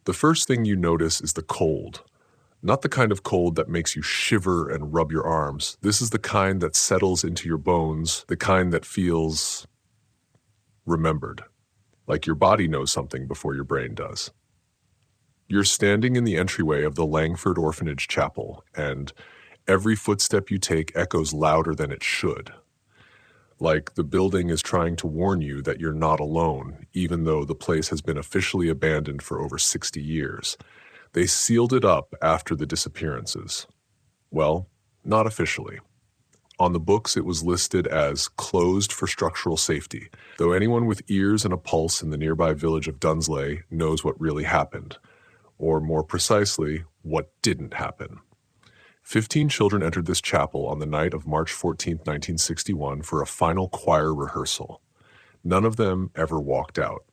The first thing you notice is the cold. Not the kind of cold that makes you shiver and rub your arms. This is the kind that settles into your bones, the kind that feels remembered, like your body knows something before your brain does. You're standing in the entryway of the Langford Orphanage Chapel, and every footstep you take echoes louder than it should. Like the building is trying to warn you that you're not alone, even though the place has been officially abandoned for over 60 years. They sealed it up after the disappearances. Well, not officially. On the books, it was listed as closed for structural safety, though anyone with ears and a pulse in the nearby village of Dunsley knows what really happened, or more precisely, what didn't happen. 15 children entered this chapel on the night of March 14, 1961, for a final choir rehearsal. None of them ever walked out.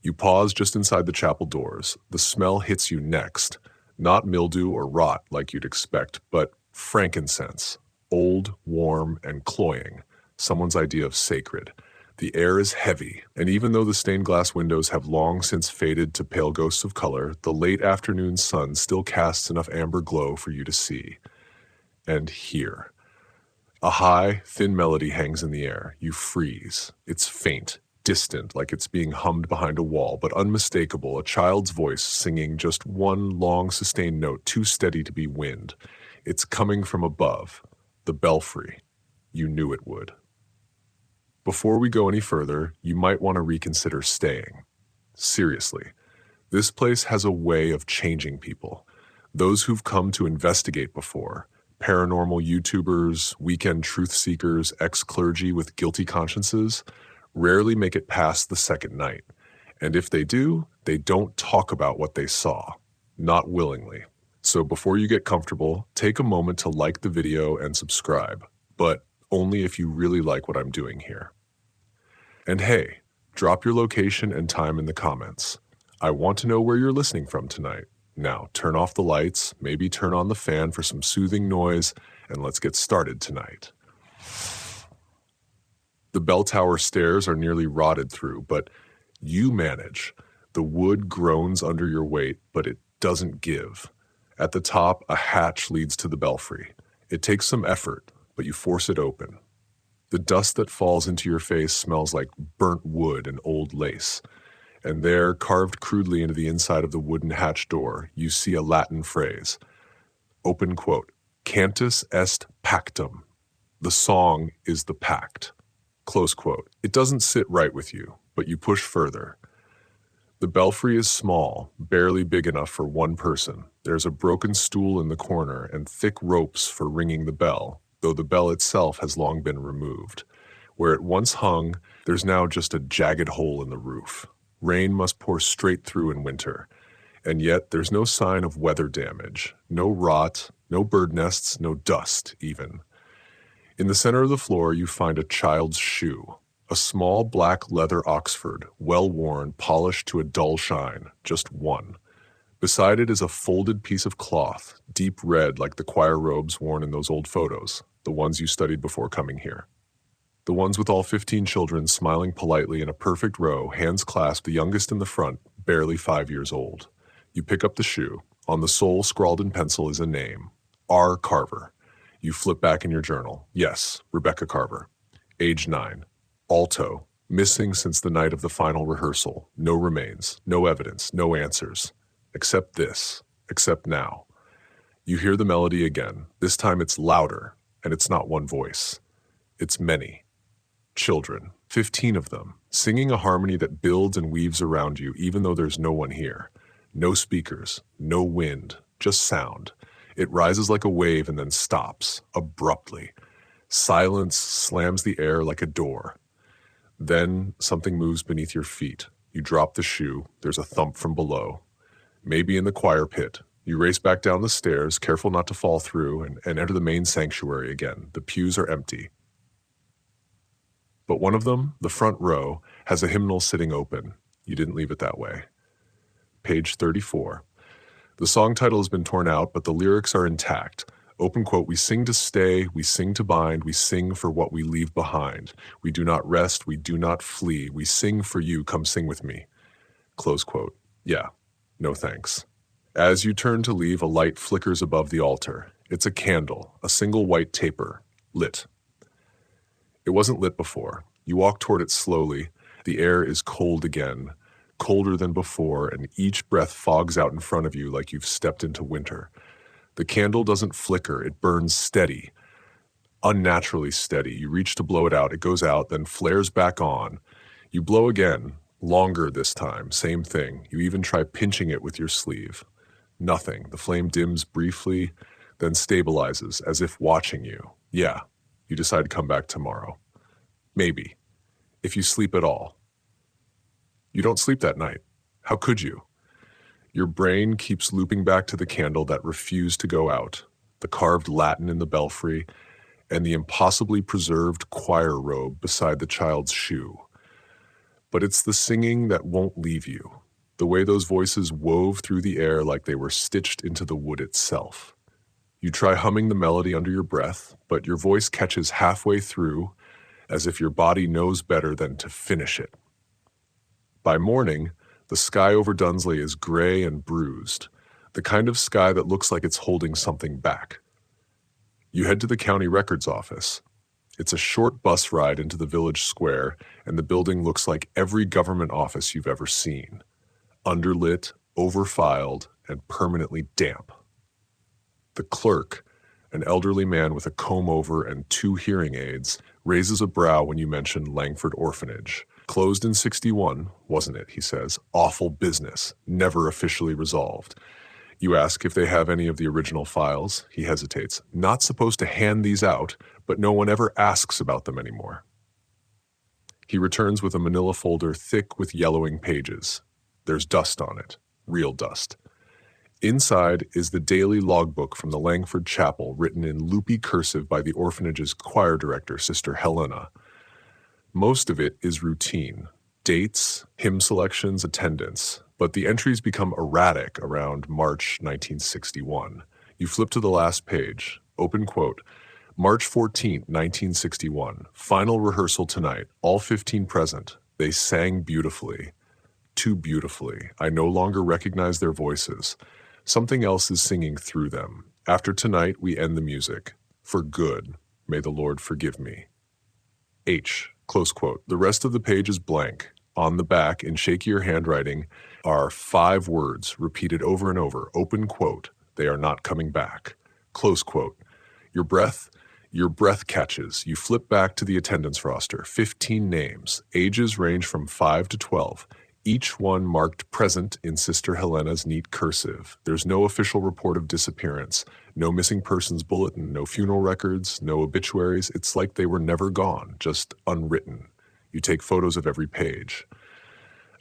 You pause just inside the chapel doors. The smell hits you next. Not mildew or rot like you'd expect, but frankincense. Old, warm, and cloying. Someone's idea of sacred. The air is heavy, and even though the stained glass windows have long since faded to pale ghosts of color, the late afternoon sun still casts enough amber glow for you to see and hear. A high, thin melody hangs in the air. You freeze. It's faint, distant, like it's being hummed behind a wall, but unmistakable, a child's voice singing just one long, sustained note, too steady to be wind. It's coming from above, the belfry. You knew it would. Before we go any further, you might want to reconsider staying. Seriously, this place has a way of changing people. Those who've come to investigate before, paranormal YouTubers, weekend truth seekers, ex-clergy with guilty consciences, rarely make it past the second night. And if they do, they don't talk about what they saw, not willingly. So before you get comfortable, take a moment to like the video and subscribe, but only if you really like what I'm doing here. And hey, drop your location and time in the comments. I want to know where you're listening from tonight. Now, turn off the lights, maybe turn on the fan for some soothing noise, and let's get started tonight. The bell tower stairs are nearly rotted through, but you manage. The wood groans under your weight, but it doesn't give. At the top, a hatch leads to the belfry. It takes some effort, but you force it open. The dust that falls into your face smells like burnt wood and old lace. And there, carved crudely into the inside of the wooden hatch door, you see a Latin phrase. Open quote, Cantus est pactum. The song is the pact. Close quote. It doesn't sit right with you, but you push further. The belfry is small, barely big enough for one person. There's a broken stool in the corner and thick ropes for ringing the bell, though the bell itself has long been removed. Where it once hung, there's now just a jagged hole in the roof. Rain must pour straight through in winter, and yet there's no sign of weather damage, no rot, no bird nests, no dust even. In the center of the floor, you find a child's shoe, a small black leather Oxford, well-worn, polished to a dull shine, just one. Beside it is a folded piece of cloth, deep red like the choir robes worn in those old photos, the ones you studied before coming here. The ones with all 15 children smiling politely in a perfect row, hands clasped, the youngest in the front, barely 5 years old. You pick up the shoe. On the sole, scrawled in pencil, is a name. R. Carver. You flip back in your journal. Yes, Rebecca Carver. Age 9. Alto. Missing since the night of the final rehearsal. No remains. No evidence. No answers. Except this. Except now. You hear the melody again. This time it's louder, and it's not one voice. It's many. Children. 15 of them. Singing a harmony that builds and weaves around you, even though there's no one here. No speakers. No wind. Just sound. It rises like a wave and then stops, abruptly. Silence slams the air like a door. Then something moves beneath your feet. You drop the shoe. There's a thump from below. Maybe in the choir pit. You race back down the stairs, careful not to fall through, and enter the main sanctuary again. The pews are empty. But one of them, the front row, has a hymnal sitting open. You didn't leave it that way. Page 34. The song title has been torn out, but the lyrics are intact. Open quote, we sing to stay, we sing to bind, we sing for what we leave behind. We do not rest, we do not flee, we sing for you, come sing with me. Close quote. Yeah, No thanks. As you turn to leave, a light flickers above the altar. It's a candle, a single white taper, lit. It wasn't lit before. You walk toward it slowly. The air is cold again, colder than before, and each breath fogs out in front of you like you've stepped into winter. The candle doesn't flicker, it burns steady, unnaturally steady. You reach to blow it out, it goes out, then flares back on. You blow again, longer this time, same thing. You even try pinching it with your sleeve. Nothing. The flame dims briefly, then stabilizes, as if watching you. Yeah, you decide to come back tomorrow. Maybe. If you sleep at all. You don't sleep that night. How could you? Your brain keeps looping back to the candle that refused to go out, the carved Latin in the belfry, and the impossibly preserved choir robe beside the child's shoe. But it's the singing that won't leave you, the way those voices wove through the air like they were stitched into the wood itself. You try humming the melody under your breath, but your voice catches halfway through, as if your body knows better than to finish it. By morning, the sky over Dunsley is gray and bruised, the kind of sky that looks like it's holding something back. You head to the county records office. It's a short bus ride into the village square, and the building looks like every government office you've ever seen. Underlit, overfiled, and permanently damp. The clerk, an elderly man with a comb-over and 2 hearing aids, raises a brow when you mention Langford Orphanage. Closed in 61, wasn't it, he says. Awful business, never officially resolved. You ask if they have any of the original files. He hesitates. Not supposed to hand these out, but no one ever asks about them anymore. He returns with a manila folder thick with yellowing pages. There's dust on it, real dust. Inside is the daily logbook from the Langford Chapel, written in loopy cursive by the orphanage's choir director, Sister Helena. Most of it is routine. Dates, hymn selections, attendance. But the entries become erratic around March 1961. You flip to the last page. Open quote. March 14, 1961. Final rehearsal tonight. All 15 present. They sang beautifully. Too beautifully. I no longer recognize their voices. Something else is singing through them. After tonight, we end the music. For good. May the Lord forgive me. H. Close quote. The rest of the page is blank. On the back, in shakier handwriting, are 5 words repeated over and over. Open quote. They are not coming back. Close quote. Your breath catches. You flip back to the attendance roster. 15 names. Ages range from 5 to 12. Each one marked present in Sister Helena's neat cursive. There's no official report of disappearance, no missing persons bulletin, no funeral records, no obituaries. It's like they were never gone, just unwritten. You take photos of every page.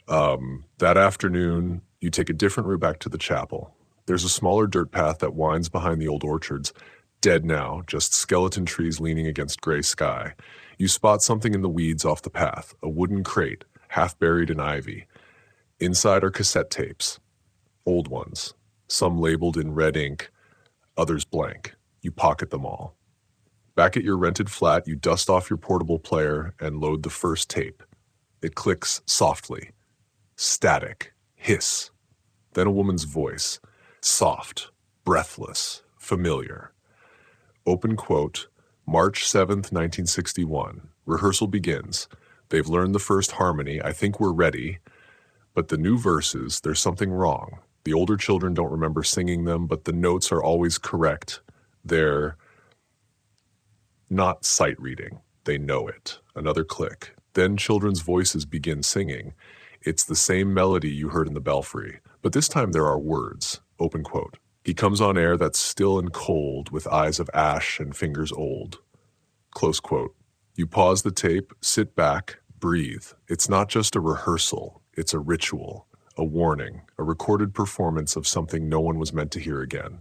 That afternoon, you take a different route back to the chapel. There's a smaller dirt path that winds behind the old orchards. Dead now, just skeleton trees leaning against gray sky. You spot something in the weeds off the path, a wooden crate, half buried in ivy. Inside are cassette tapes, old ones, some labeled in red ink, others blank. You pocket them all. Back at your rented flat, you dust off your portable player and load the first tape. It clicks softly. Static. Hiss. Then a woman's voice. Soft. Breathless. Familiar. Open quote. March 7th, 1961. Rehearsal begins. They've learned the first harmony. I think we're ready. But the new verses, there's something wrong. The older children don't remember singing them, but the notes are always correct. They're not sight reading. They know it. Another click. Then children's voices begin singing. It's the same melody you heard in the belfry, but this time there are words. Open quote. He comes on air that's still and cold, with eyes of ash and fingers old. Close quote. You pause the tape, sit back, breathe. It's not just a rehearsal. It's a ritual, a warning, a recorded performance of something no one was meant to hear again.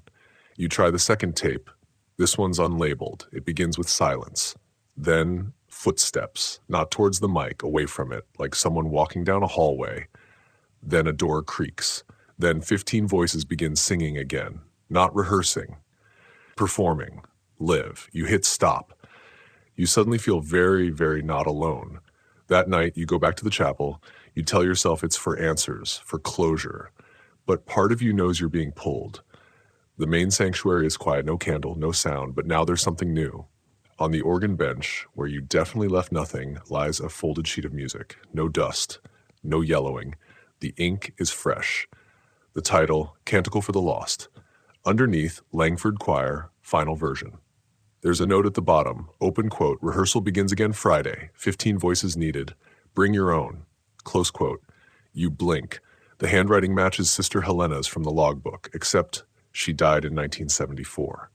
You try the second tape. This one's unlabeled. It begins with silence. Then footsteps, not towards the mic, away from it, like someone walking down a hallway. Then a door creaks. Then 15 voices begin singing again, not rehearsing, performing, live. You hit stop. You suddenly feel very, very not alone. That night, you go back to the chapel. You tell yourself it's for answers, for closure. But part of you knows you're being pulled. The main sanctuary is quiet, no candle, no sound, but now there's something new. On the organ bench, where you definitely left nothing, lies a folded sheet of music. No dust, no yellowing. The ink is fresh. The title, Canticle for the Lost. Underneath, Langford Choir, final version. There's a note at the bottom, open quote, rehearsal begins again Friday, 15 voices needed. Bring your own, close quote. You blink. The handwriting matches Sister Helena's from the logbook, except she died in 1974.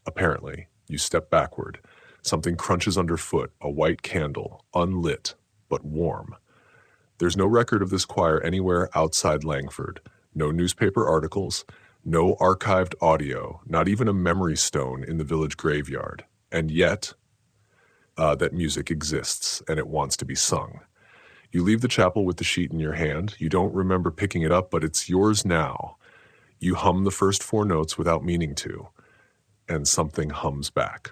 Apparently, you step backward. Something crunches underfoot, a white candle, unlit, but warm. There's no record of this choir anywhere outside Langford. No newspaper articles, no archived audio, not even a memory stone in the village graveyard. And yet, that music exists, and it wants to be sung. You leave the chapel with the sheet in your hand. You don't remember picking it up, but it's yours now. You hum the first 4 notes without meaning to, and something hums back.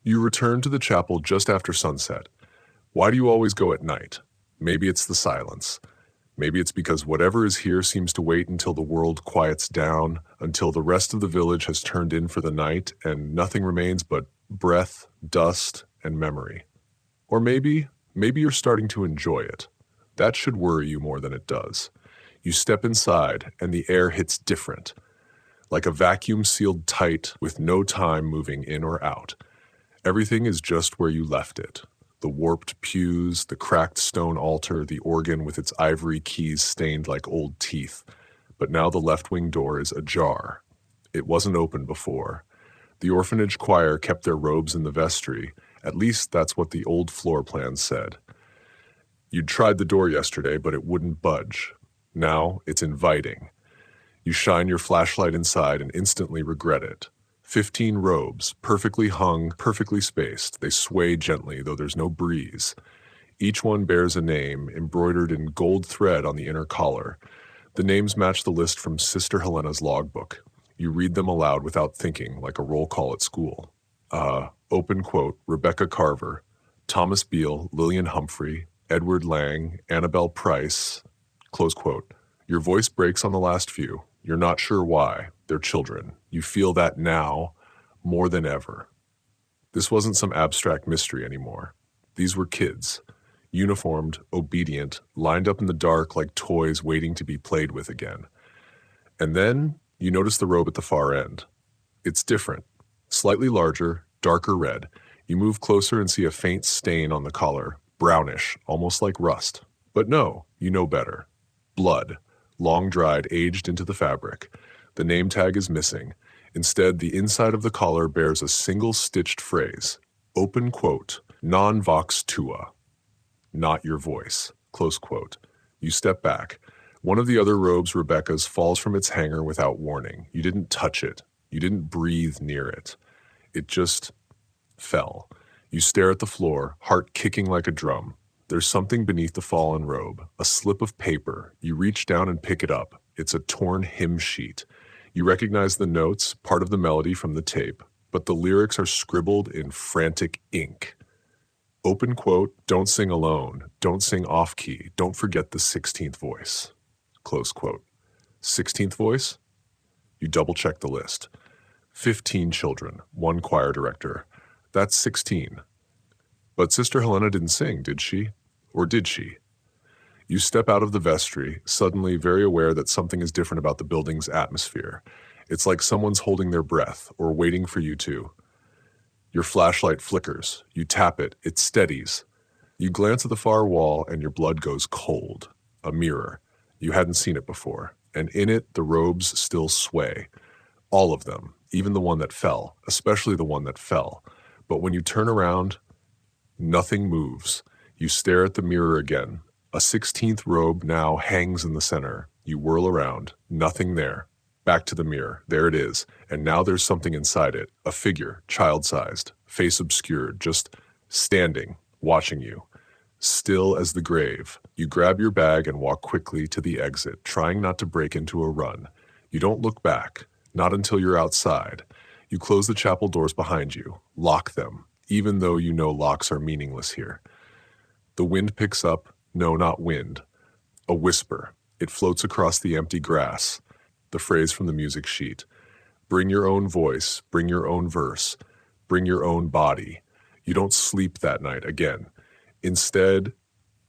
You return to the chapel just after sunset. Why do you always go at night? Maybe it's the silence. Maybe it's because whatever is here seems to wait until the world quiets down, until the rest of the village has turned in for the night, and nothing remains but breath, dust, and memory. Or maybe you're starting to enjoy it. That should worry you more than it does. You step inside, and the air hits different, like a vacuum sealed tight with no time moving in or out. Everything is just where you left it. The warped pews, the cracked stone altar, the organ with its ivory keys stained like old teeth. But now the left wing door is ajar. It wasn't open before. The orphanage choir kept their robes in the vestry. At least that's what the old floor plan said. You'd tried the door yesterday, but it wouldn't budge. Now it's inviting. You shine your flashlight inside and instantly regret it. 15 robes, perfectly hung, perfectly spaced. They sway gently, though there's no breeze. Each one bears a name, embroidered in gold thread on the inner collar. The names match the list from Sister Helena's logbook. You read them aloud without thinking, like a roll call at school. Open quote, Rebecca Carver, Thomas Beale, Lillian Humphrey, Edward Lang, Annabelle Price, close quote. Your voice breaks on the last few. You're not sure why. They're children. You feel that now more than ever. This wasn't some abstract mystery anymore. These were kids, uniformed, obedient, lined up in the dark like toys waiting to be played with again. And then you notice the robe at the far end. It's different, slightly larger, darker red. You move closer and see a faint stain on the collar, brownish, almost like rust. But no, you know better. Blood, long dried, aged into the fabric. The name tag is missing. Instead, the inside of the collar bears a single stitched phrase, open quote, non vox tua, not your voice, close quote. You step back. One of the other robes, Rebecca's, falls from its hanger without warning. You didn't touch it. You didn't breathe near it. It just fell. You stare at the floor, heart kicking like a drum. There's something beneath the fallen robe, a slip of paper. You reach down and pick it up. It's a torn hymn sheet. You recognize the notes, part of the melody from the tape, but the lyrics are scribbled in frantic ink. Open quote, don't sing alone, don't sing off-key, don't forget the 16th voice, close quote. 16th voice? You double-check the list. 15 children, 1 choir director. That's 16. But Sister Helena didn't sing, did she? Or did she? You step out of the vestry, suddenly very aware that something is different about the building's atmosphere. It's like someone's holding their breath or waiting for you to. Your flashlight flickers. You tap it. It steadies. You glance at the far wall and your blood goes cold. A mirror. You hadn't seen it before. And in it, the robes still sway. All of them, even the one that fell, especially the one that fell. But when you turn around, nothing moves. You stare at the mirror again. A 16th robe now hangs in the center. You whirl around. Nothing there. Back to the mirror. There it is. And now there's something inside it. A figure, child-sized, face obscured, just standing, watching you. Still as the grave. You grab your bag and walk quickly to the exit, trying not to break into a run. You don't look back. Not until you're outside. You close the chapel doors behind you. Lock them, even though you know locks are meaningless here. The wind picks up. No, not wind. A whisper. It floats across the empty grass. The phrase from the music sheet. Bring your own voice, bring your own verse, bring your own body. You don't sleep that night again. Instead,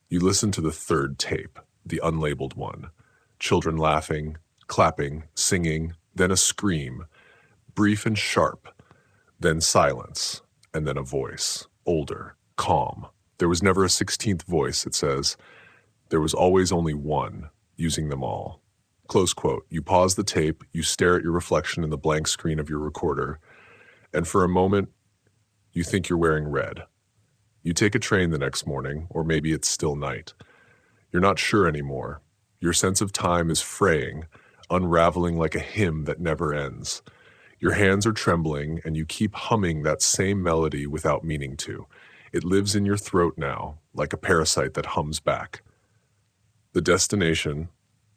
you listen to the third tape, the unlabeled one. Children laughing, clapping, singing, then a scream, brief and sharp, then silence, and then a voice, older, calm. There was never a 16th voice, it says. There was always only one, using them all. Close quote. You pause the tape, you stare at your reflection in the blank screen of your recorder, and for a moment, you think you're wearing red. You take a train the next morning, or maybe it's still night. You're not sure anymore. Your sense of time is fraying, unraveling like a hymn that never ends. Your hands are trembling, and you keep humming that same melody without meaning to. It lives in your throat now, like a parasite that hums back. The destination,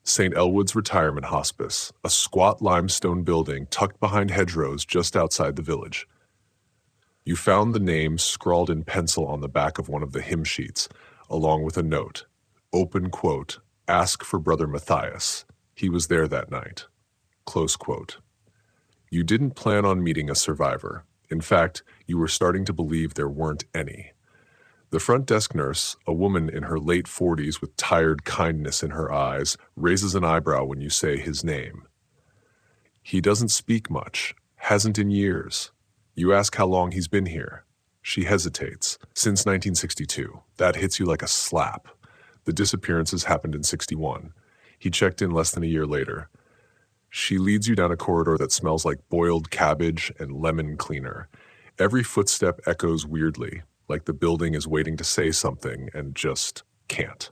St. Elwood's Retirement Hospice, a squat limestone building tucked behind hedgerows just outside the village. You found the name scrawled in pencil on the back of one of the hymn sheets, along with a note, open quote, ask for Brother Matthias. He was there that night. Close quote. You didn't plan on meeting a survivor. In fact, you were starting to believe there weren't any. The front desk nurse, a woman in her late 40s with tired kindness in her eyes, raises an eyebrow when you say his name. He doesn't speak much, hasn't in years. You ask how long he's been here. She hesitates. Since 1962. That hits you like a slap. The disappearances happened in 61. He checked in less than a year later. She leads you down a corridor that smells like boiled cabbage and lemon cleaner. Every footstep echoes weirdly, like the building is waiting to say something and just can't.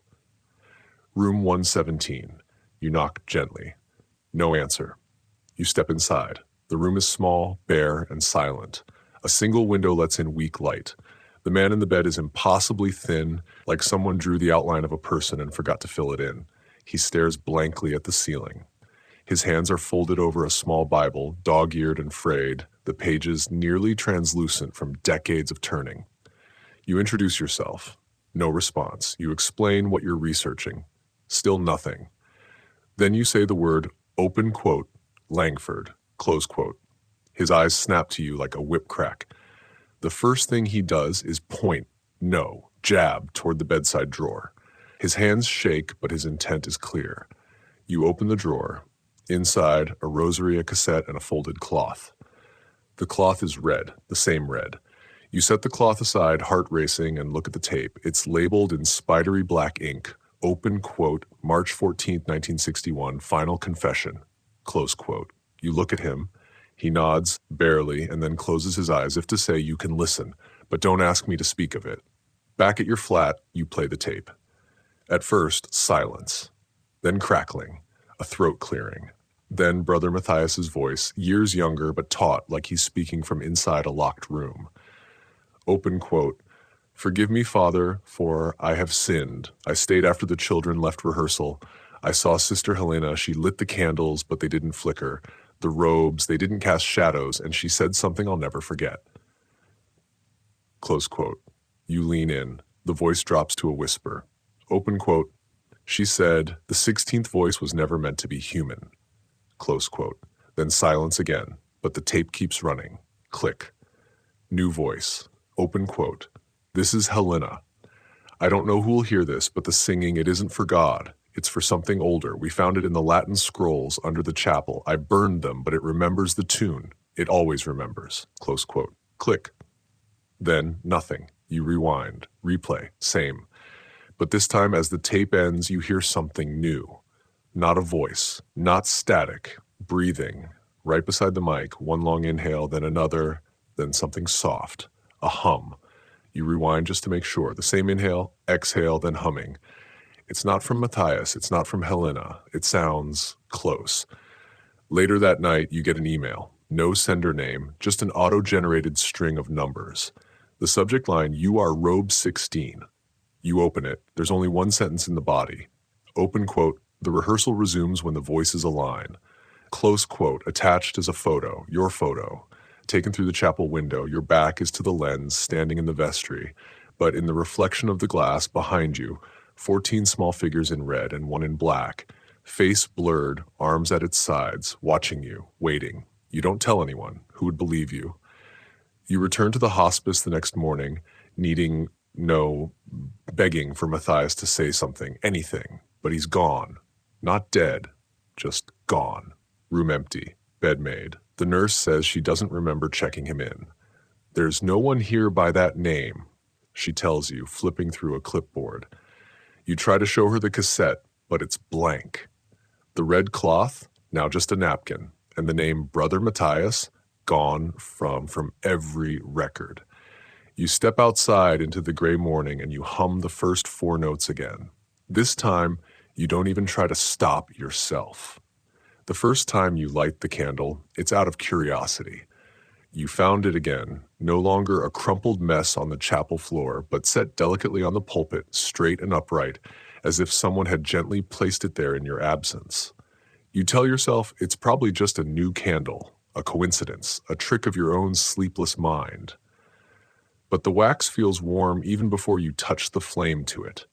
Room 117. You knock gently. No answer. You step inside. The room is small, bare, and silent. A single window lets in weak light. The man in the bed is impossibly thin, like someone drew the outline of a person and forgot to fill it in. He stares blankly at the ceiling. His hands are folded over a small Bible, dog-eared and frayed, the pages nearly translucent from decades of turning. You introduce yourself. No response. You explain what you're researching. Still nothing. Then you say the word, open quote, Langford, close quote. His eyes snap to you like a whip crack. The first thing he does is point, no, jab toward the bedside drawer. His hands shake, but his intent is clear. You open the drawer. Inside, a rosary, a cassette, and a folded cloth. The cloth is red, the same red. You set the cloth aside, heart racing, and look at the tape. It's labeled in spidery black ink, open quote, March 14, 1961, final confession, close quote. You look at him. He nods, barely, and then closes his eyes, if to say you can listen, but don't ask me to speak of it. Back at your flat, you play the tape. At first, silence. Then crackling, a throat clearing. Then Brother Matthias's voice, years younger but taut like he's speaking from inside a locked room. Open quote, forgive me, Father, for I have sinned. I stayed after the children left rehearsal. I saw Sister Helena. She lit the candles, but they didn't flicker. The robes, they didn't cast shadows, and she said something I'll never forget. Close quote. You lean in. The voice drops to a whisper. Open quote. She said, the 16th voice was never meant to be human. Close quote. Then silence again, but the tape keeps running. Click. New voice. Open quote. This is Helena. I don't know who will hear this, but the singing, it isn't for God. It's for something older. We found it in the Latin scrolls under the chapel. I burned them, but it remembers the tune. It always remembers. Close quote. Click. Then nothing. You rewind. Replay. Same. But this time, as the tape ends, you hear something new. Not a voice. Not static. Breathing. Right beside the mic. One long inhale, then another, then something soft. A hum. You rewind just to make sure. The same inhale, exhale, then humming. It's not from Matthias. It's not from Helena. It sounds close. Later that night, you get an email. No sender name, just an auto-generated string of numbers. The subject line, you are robe 16. You open it. There's only one sentence in the body. Open quote, the rehearsal resumes when the voices align. Close quote, attached is a photo, your photo. Taken through the chapel window, your back is to the lens, standing in the vestry. But in the reflection of the glass behind you, 14 small figures in red and one in black, face blurred, arms at its sides, watching you, waiting. You don't tell anyone. Who would believe you? You return to the hospice the next morning, begging for Matthias to say something, anything, but he's gone. Not dead, just gone. Room empty, bed made. The nurse says she doesn't remember checking him in. There's no one here by that name, she tells you, flipping through a clipboard. You try to show her the cassette, but it's blank. The red cloth, now just a napkin, and the name Brother Matthias, gone from every record. You step outside into the gray morning and you hum the first 4 notes again. This time, you don't even try to stop yourself. The first time you light the candle, it's out of curiosity. You found it again, no longer a crumpled mess on the chapel floor, but set delicately on the pulpit, straight and upright, as if someone had gently placed it there in your absence. You tell yourself it's probably just a new candle, a coincidence, a trick of your own sleepless mind. But the wax feels warm even before you touch the flame to it.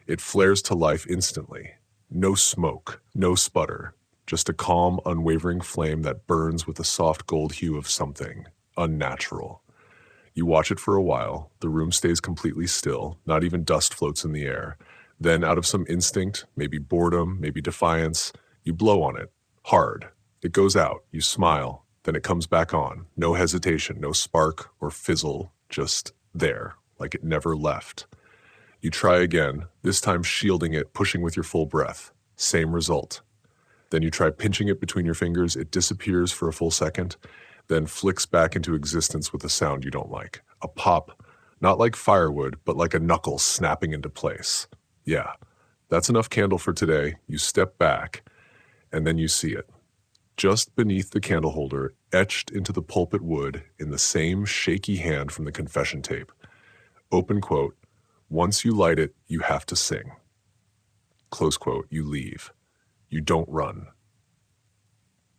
It flares to life instantly. No smoke, no sputter, just a calm, unwavering flame that burns with a soft gold hue of something unnatural. You watch it for a while. The room stays completely still. Not even dust floats in the air. Then, out of some instinct, maybe boredom, maybe defiance, you blow on it, hard. It goes out. You smile. Then it comes back on. No hesitation, no spark or fizzle, just there, like it never left. You try again, this time shielding it, pushing with your full breath. Same result. Then you try pinching it between your fingers. It disappears for a full second, then flicks back into existence with a sound you don't like. A pop, not like firewood, but like a knuckle snapping into place. Yeah, that's enough candle for today. You step back, and then you see it. Just beneath the candle holder, etched into the pulpit wood in the same shaky hand from the confession tape. Open quote, once you light it, you have to sing. Close quote, you leave. You don't run.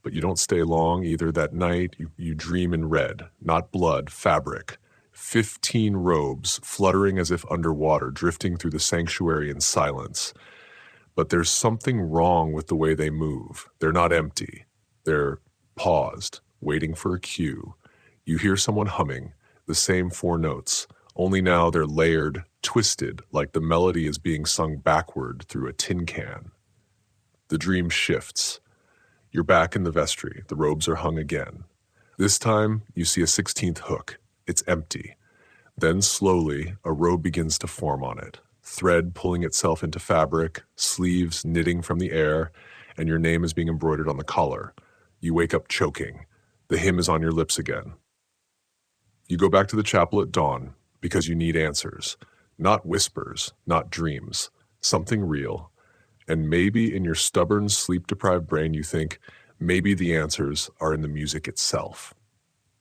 But you don't stay long either. That night, you dream in red, not blood, fabric. 15 robes fluttering as if underwater, drifting through the sanctuary in silence. But there's something wrong with the way they move. They're not empty. They're paused, waiting for a cue. You hear someone humming, the same 4 notes, only now they're layered, twisted, like the melody is being sung backward through a tin can. The dream shifts. You're back in the vestry. The robes are hung again. This time, you see a 16th hook. It's empty. Then slowly, a robe begins to form on it. Thread pulling itself into fabric, sleeves knitting from the air, and your name is being embroidered on the collar. You wake up choking. The hymn is on your lips again. You go back to the chapel at dawn because you need answers. Not whispers, not dreams. Something real. And maybe in your stubborn, sleep-deprived brain you think, maybe the answers are in the music itself.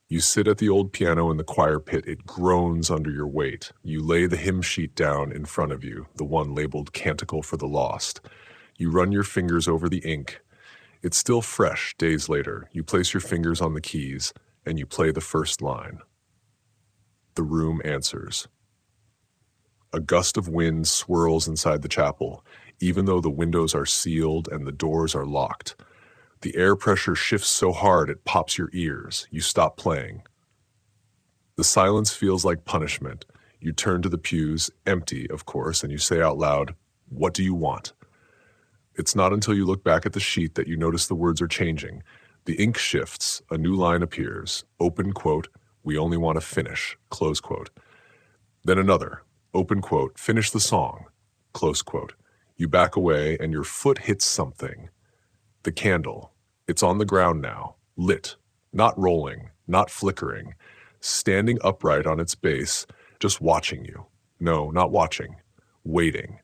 You sit at the old piano in the choir pit. It groans under your weight. You lay the hymn sheet down in front of you, the one labeled Canticle for the Lost. You run your fingers over the ink. It's still fresh days later. You place your fingers on the keys, and you play the first line. The room answers. A gust of wind swirls inside the chapel, even though the windows are sealed and the doors are locked. The air pressure shifts so hard it pops your ears. You stop playing. The silence feels like punishment. You turn to the pews, empty, of course, and you say out loud, "What do you want?" It's not until you look back at the sheet that you notice the words are changing. The ink shifts, a new line appears. Open quote, "We only want to finish," close quote. Then another, open quote, "Finish the song," close quote. You back away and your foot hits something. The candle. It's on the ground now, lit, not rolling, not flickering, standing upright on its base, just watching you. No, not watching, waiting.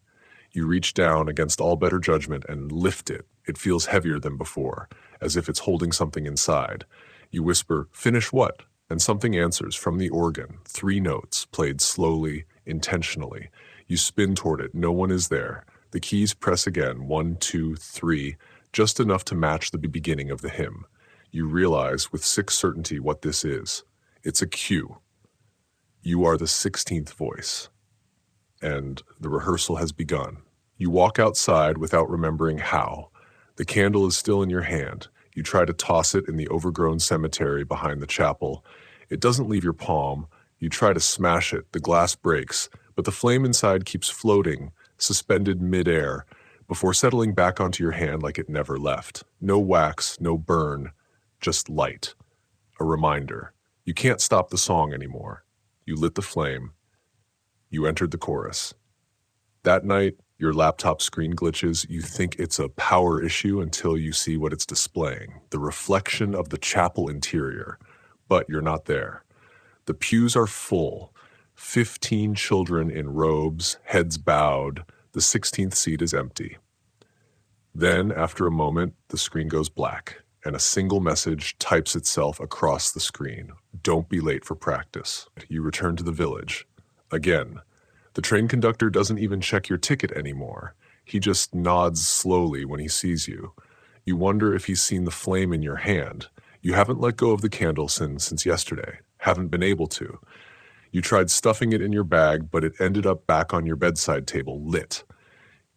You reach down against all better judgment and lift it. It feels heavier than before, as if it's holding something inside. You whisper, "Finish what?" And something answers from the organ, 3 notes, played slowly, intentionally. You spin toward it. No one is there. The keys press again, 1, 2, 3, just enough to match the beginning of the hymn. You realize with sick certainty what this is. It's a cue. You are the 16th voice. And the rehearsal has begun. You walk outside without remembering how. The candle is still in your hand. You try to toss it in the overgrown cemetery behind the chapel. It doesn't leave your palm. You try to smash it. The glass breaks, but the flame inside keeps floating, suspended midair, before settling back onto your hand like it never left. No wax, no burn, just light. A reminder. You can't stop the song anymore. You lit the flame. You entered the chorus. That night, your laptop screen glitches. You think it's a power issue until you see what it's displaying, the reflection of the chapel interior. But you're not there. The pews are full. 15 children in robes, heads bowed. The 16th seat is empty. Then, after a moment, the screen goes black, and a single message types itself across the screen. Don't be late for practice. You return to the village. Again. The train conductor doesn't even check your ticket anymore. He just nods slowly when he sees you. You wonder if he's seen the flame in your hand. You haven't let go of the candle since yesterday. Haven't been able to. You tried stuffing it in your bag, but it ended up back on your bedside table, lit.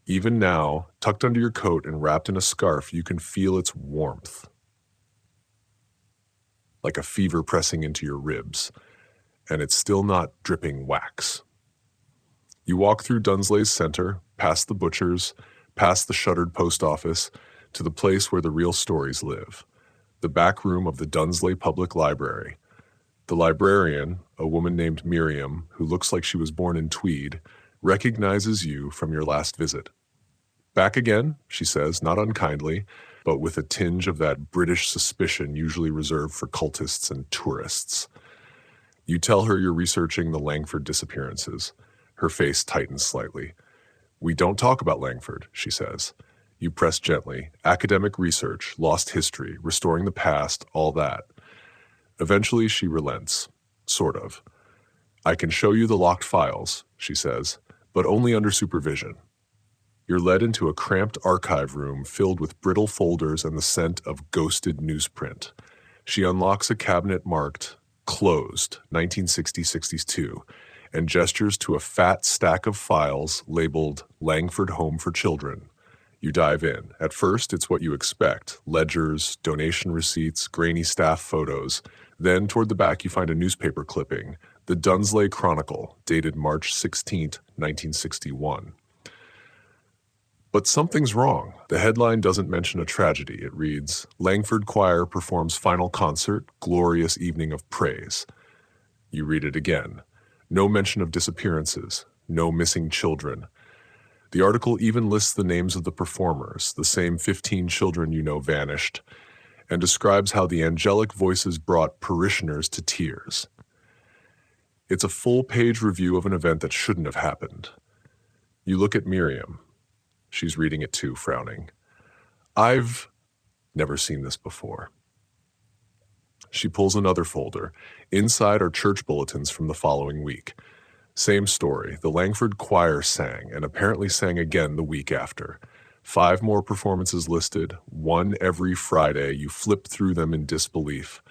Even now, tucked under your coat and wrapped in a scarf, you can feel its warmth. Like a fever pressing into your ribs. And it's still not dripping wax. You walk through Dunsley's Center, past the butchers, past the shuttered post office, to the place where the real stories live. The back room of the Dunsley Public Library. The librarian, a woman named Miriam, who looks like she was born in tweed, recognizes you from your last visit. Back again, she says, not unkindly, but with a tinge of that British suspicion usually reserved for cultists and tourists. You tell her you're researching the Langford disappearances. Her face tightens slightly. We don't talk about Langford, she says. You press gently. Academic research, lost history, restoring the past, all that. Eventually she relents. Sort of. I can show you the locked files, she says, but only under supervision. You're led into a cramped archive room filled with brittle folders and the scent of ghosted newsprint. She unlocks a cabinet marked Closed, 1960-62, and gestures to a fat stack of files labeled Langford Home for Children. You dive in. At first, it's what you expect. Ledgers, donation receipts, grainy staff photos. Then, toward the back, you find a newspaper clipping, the Dunsley Chronicle, dated March 16, 1961. But something's wrong. The headline doesn't mention a tragedy. It reads, Langford Choir performs final concert, glorious evening of praise. You read it again. No mention of disappearances, no missing children. The article even lists the names of the performers, the same 15 children you know vanished, and describes how the angelic voices brought parishioners to tears. It's a full-page review of an event that shouldn't have happened. You look at Miriam. She's reading it too, frowning. I've never seen this before. She pulls another folder. Inside are church bulletins from the following week. Same story. The Langford Choir sang, and apparently sang again the week after. 5 more performances listed, one every Friday. You flip through them in disbelief.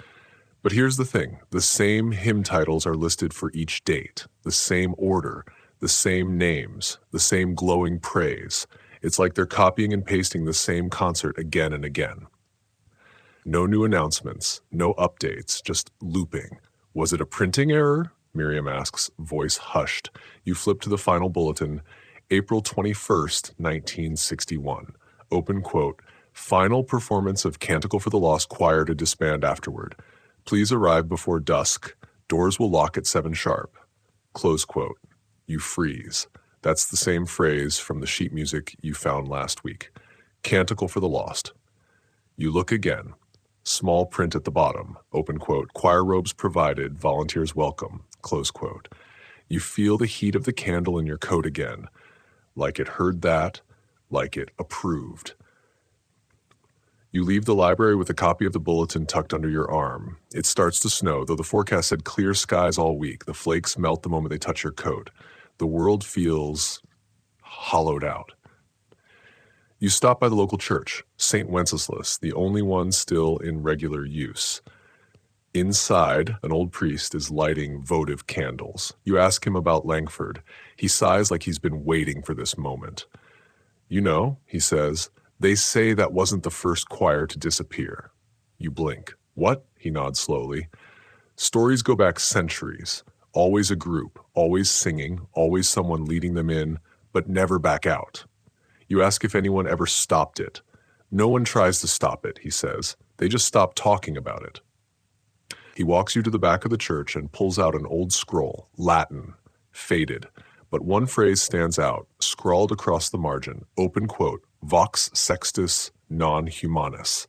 But here's the thing. The same hymn titles are listed for each date. The same order. The same names. The same glowing praise. It's like they're copying and pasting the same concert again and again. No new announcements, no updates, just looping. Was it a printing error? Miriam asks, voice hushed. You flip to the final bulletin, April 21st, 1961. Open quote, final performance of Canticle for the Lost Choir to disband afterward. Please arrive before dusk. Doors will lock at 7 sharp. Close quote. You freeze. That's the same phrase from the sheet music you found last week. Canticle for the Lost. You look again. Small print at the bottom, open quote, choir robes provided, volunteers welcome, close quote. You feel the heat of the candle in your coat again, like it heard that, like it approved. You leave the library with a copy of the bulletin tucked under your arm. It starts to snow, though the forecast said clear skies all week. The flakes melt the moment they touch your coat. The world feels hollowed out. You stop by the local church, St. Wenceslas, the only one still in regular use. Inside, an old priest is lighting votive candles. You ask him about Langford. He sighs like he's been waiting for this moment. You know, he says, They say that wasn't the first choir to disappear. You blink. What? He nods slowly. Stories go back centuries. Always a group, always singing, always someone leading them in, but never back out. You ask if anyone ever stopped it. No one tries to stop it, he says. They just stop talking about it. He walks you to the back of the church and pulls out an old scroll, Latin, faded. But one phrase stands out, scrawled across the margin, open quote, Vox sextus non humanus.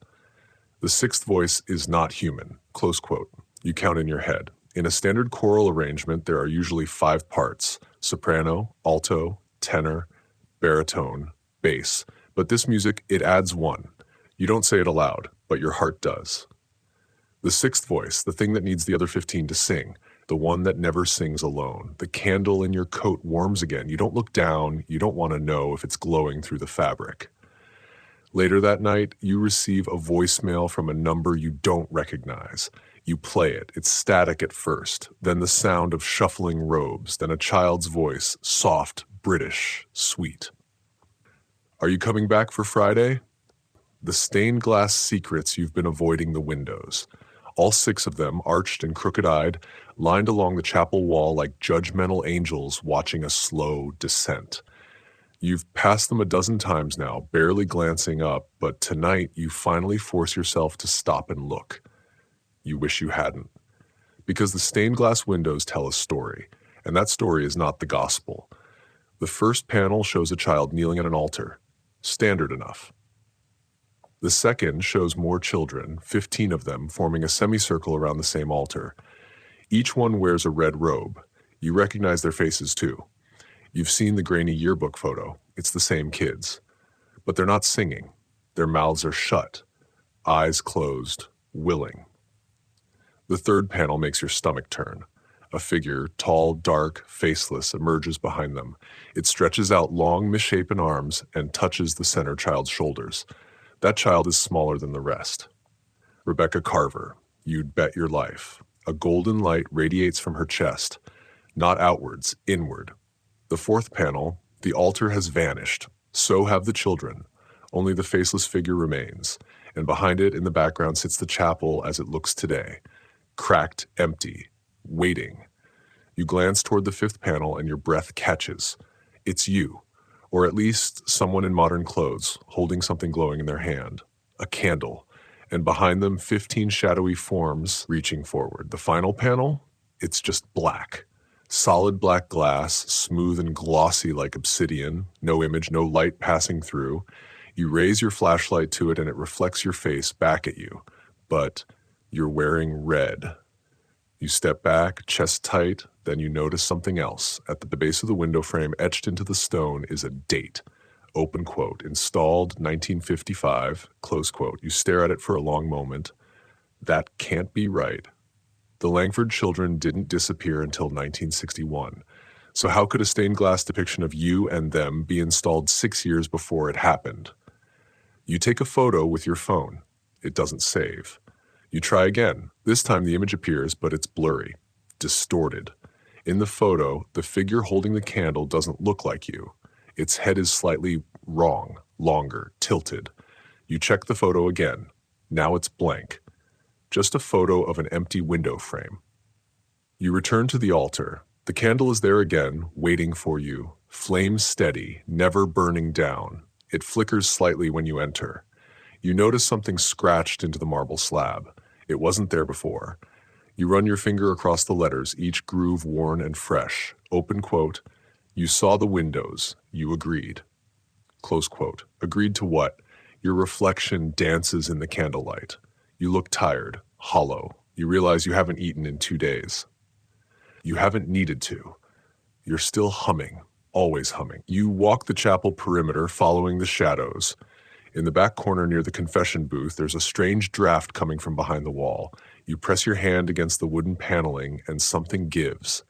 The sixth voice is not human, close quote. You count in your head. In a standard choral arrangement, there are usually 5 parts, soprano, alto, tenor, baritone, bass. But this music, it adds 1. You don't say it aloud, but your heart does. The sixth voice, the thing that needs the other 15 to sing, the one that never sings alone. The candle in your coat warms again. You don't look down. You don't want to know if it's glowing through the fabric. Later that night, you receive a voicemail from a number you don't recognize. You play it. It's static at first, then the sound of shuffling robes, then a child's voice, soft, British, sweet. Are you coming back for Friday? The stained glass secrets you've been avoiding the windows. All 6 of them, arched and crooked-eyed, lined along the chapel wall like judgmental angels watching a slow descent. You've passed them a dozen times now, barely glancing up, but tonight you finally force yourself to stop and look. You wish you hadn't. Because the stained glass windows tell a story, and that story is not the gospel. The first panel shows a child kneeling at an altar. Standard enough. The second shows more children, 15 of them, forming a semicircle around the same altar. Each one wears a red robe. You recognize their faces too. You've seen the grainy yearbook photo. It's the same kids. But they're not singing. Their mouths are shut, eyes closed, willing. The third panel makes your stomach turn. A figure, tall, dark, faceless, emerges behind them. It stretches out long, misshapen arms and touches the center child's shoulders. That child is smaller than the rest. Rebecca Carver, you'd bet your life. A golden light radiates from her chest, not outwards, inward. The fourth panel, the altar has vanished. So have the children. Only the faceless figure remains, and behind it in the background sits the chapel as it looks today. Cracked, empty, waiting. You glance toward the fifth panel and your breath catches. It's you, or at least someone in modern clothes, holding something glowing in their hand. A candle. And behind them, 15 shadowy forms reaching forward. The final panel? It's just black. Solid black glass, smooth and glossy like obsidian. No image, no light passing through. You raise your flashlight to it and it reflects your face back at you. But you're wearing red. You step back, chest tight, then you notice something else. At the base of the window frame, etched into the stone, is a date. Open quote, installed 1955, close quote. You stare at it for a long moment. That can't be right. The Langford children didn't disappear until 1961. So how could a stained glass depiction of you and them be installed 6 years before it happened? You take a photo with your phone. It doesn't save. You try again. This time the image appears, but it's blurry, distorted. In the photo, the figure holding the candle doesn't look like you. Its head is slightly wrong, longer, tilted. You check the photo again. Now it's blank. Just a photo of an empty window frame. You return to the altar. The candle is there again, waiting for you. Flame steady, never burning down. It flickers slightly when you enter. You notice something scratched into the marble slab. It wasn't there before. You run your finger across the letters, each groove worn and fresh. Open quote, you saw the windows. You agreed. Close quote. Agreed to what? Your reflection dances in the candlelight. You look tired, hollow. You realize you haven't eaten in 2 days. You haven't needed to. You're still humming, always humming. You walk the chapel perimeter, following the shadows. In the back corner near the confession booth, there's a strange draft coming from behind the wall. You press your hand against the wooden paneling, and something gives.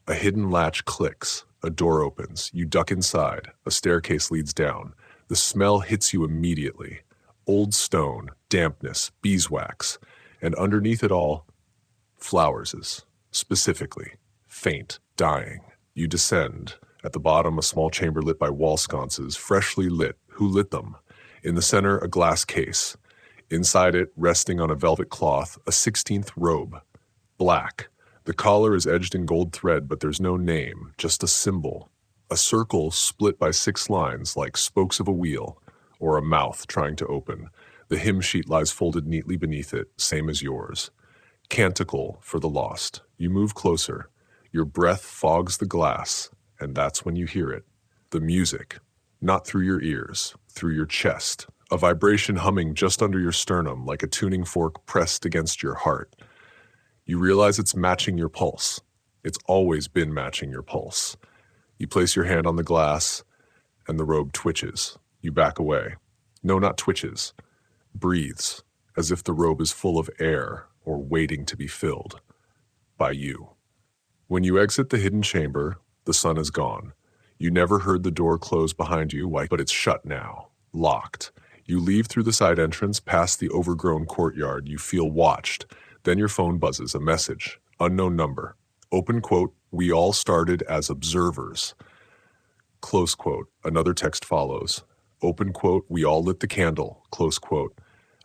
A hidden latch clicks. A door opens. You duck inside. A staircase leads down. The smell hits you immediately. Old stone, dampness, beeswax. And underneath it all, flowers, specifically. Faint, dying. You descend. At the bottom, a small chamber lit by wall sconces, freshly lit. Who lit them? In the center, a glass case. Inside it, resting on a velvet cloth, a 16th robe. Black. The collar is edged in gold thread, but there's no name, just a symbol. A circle split by 6 lines like spokes of a wheel, or a mouth trying to open. The hymn sheet lies folded neatly beneath it, same as yours. Canticle for the lost. You move closer. Your breath fogs the glass, and that's when you hear it. The music. Not through your ears, through your chest. A vibration humming just under your sternum like a tuning fork pressed against your heart. You realize it's matching your pulse. It's always been matching your pulse. You place your hand on the glass, and the robe twitches. You back away. No, not twitches. Breathes, as if the robe is full of air or waiting to be filled. By you. When you exit the hidden chamber, the sun is gone. You never heard the door close behind you, but it's shut now. Locked. You leave through the side entrance, past the overgrown courtyard. You feel watched. Then your phone buzzes, a message. Unknown number. Open quote, we all started as observers. Close quote. Another text follows. Open quote, we all lit the candle. Close quote.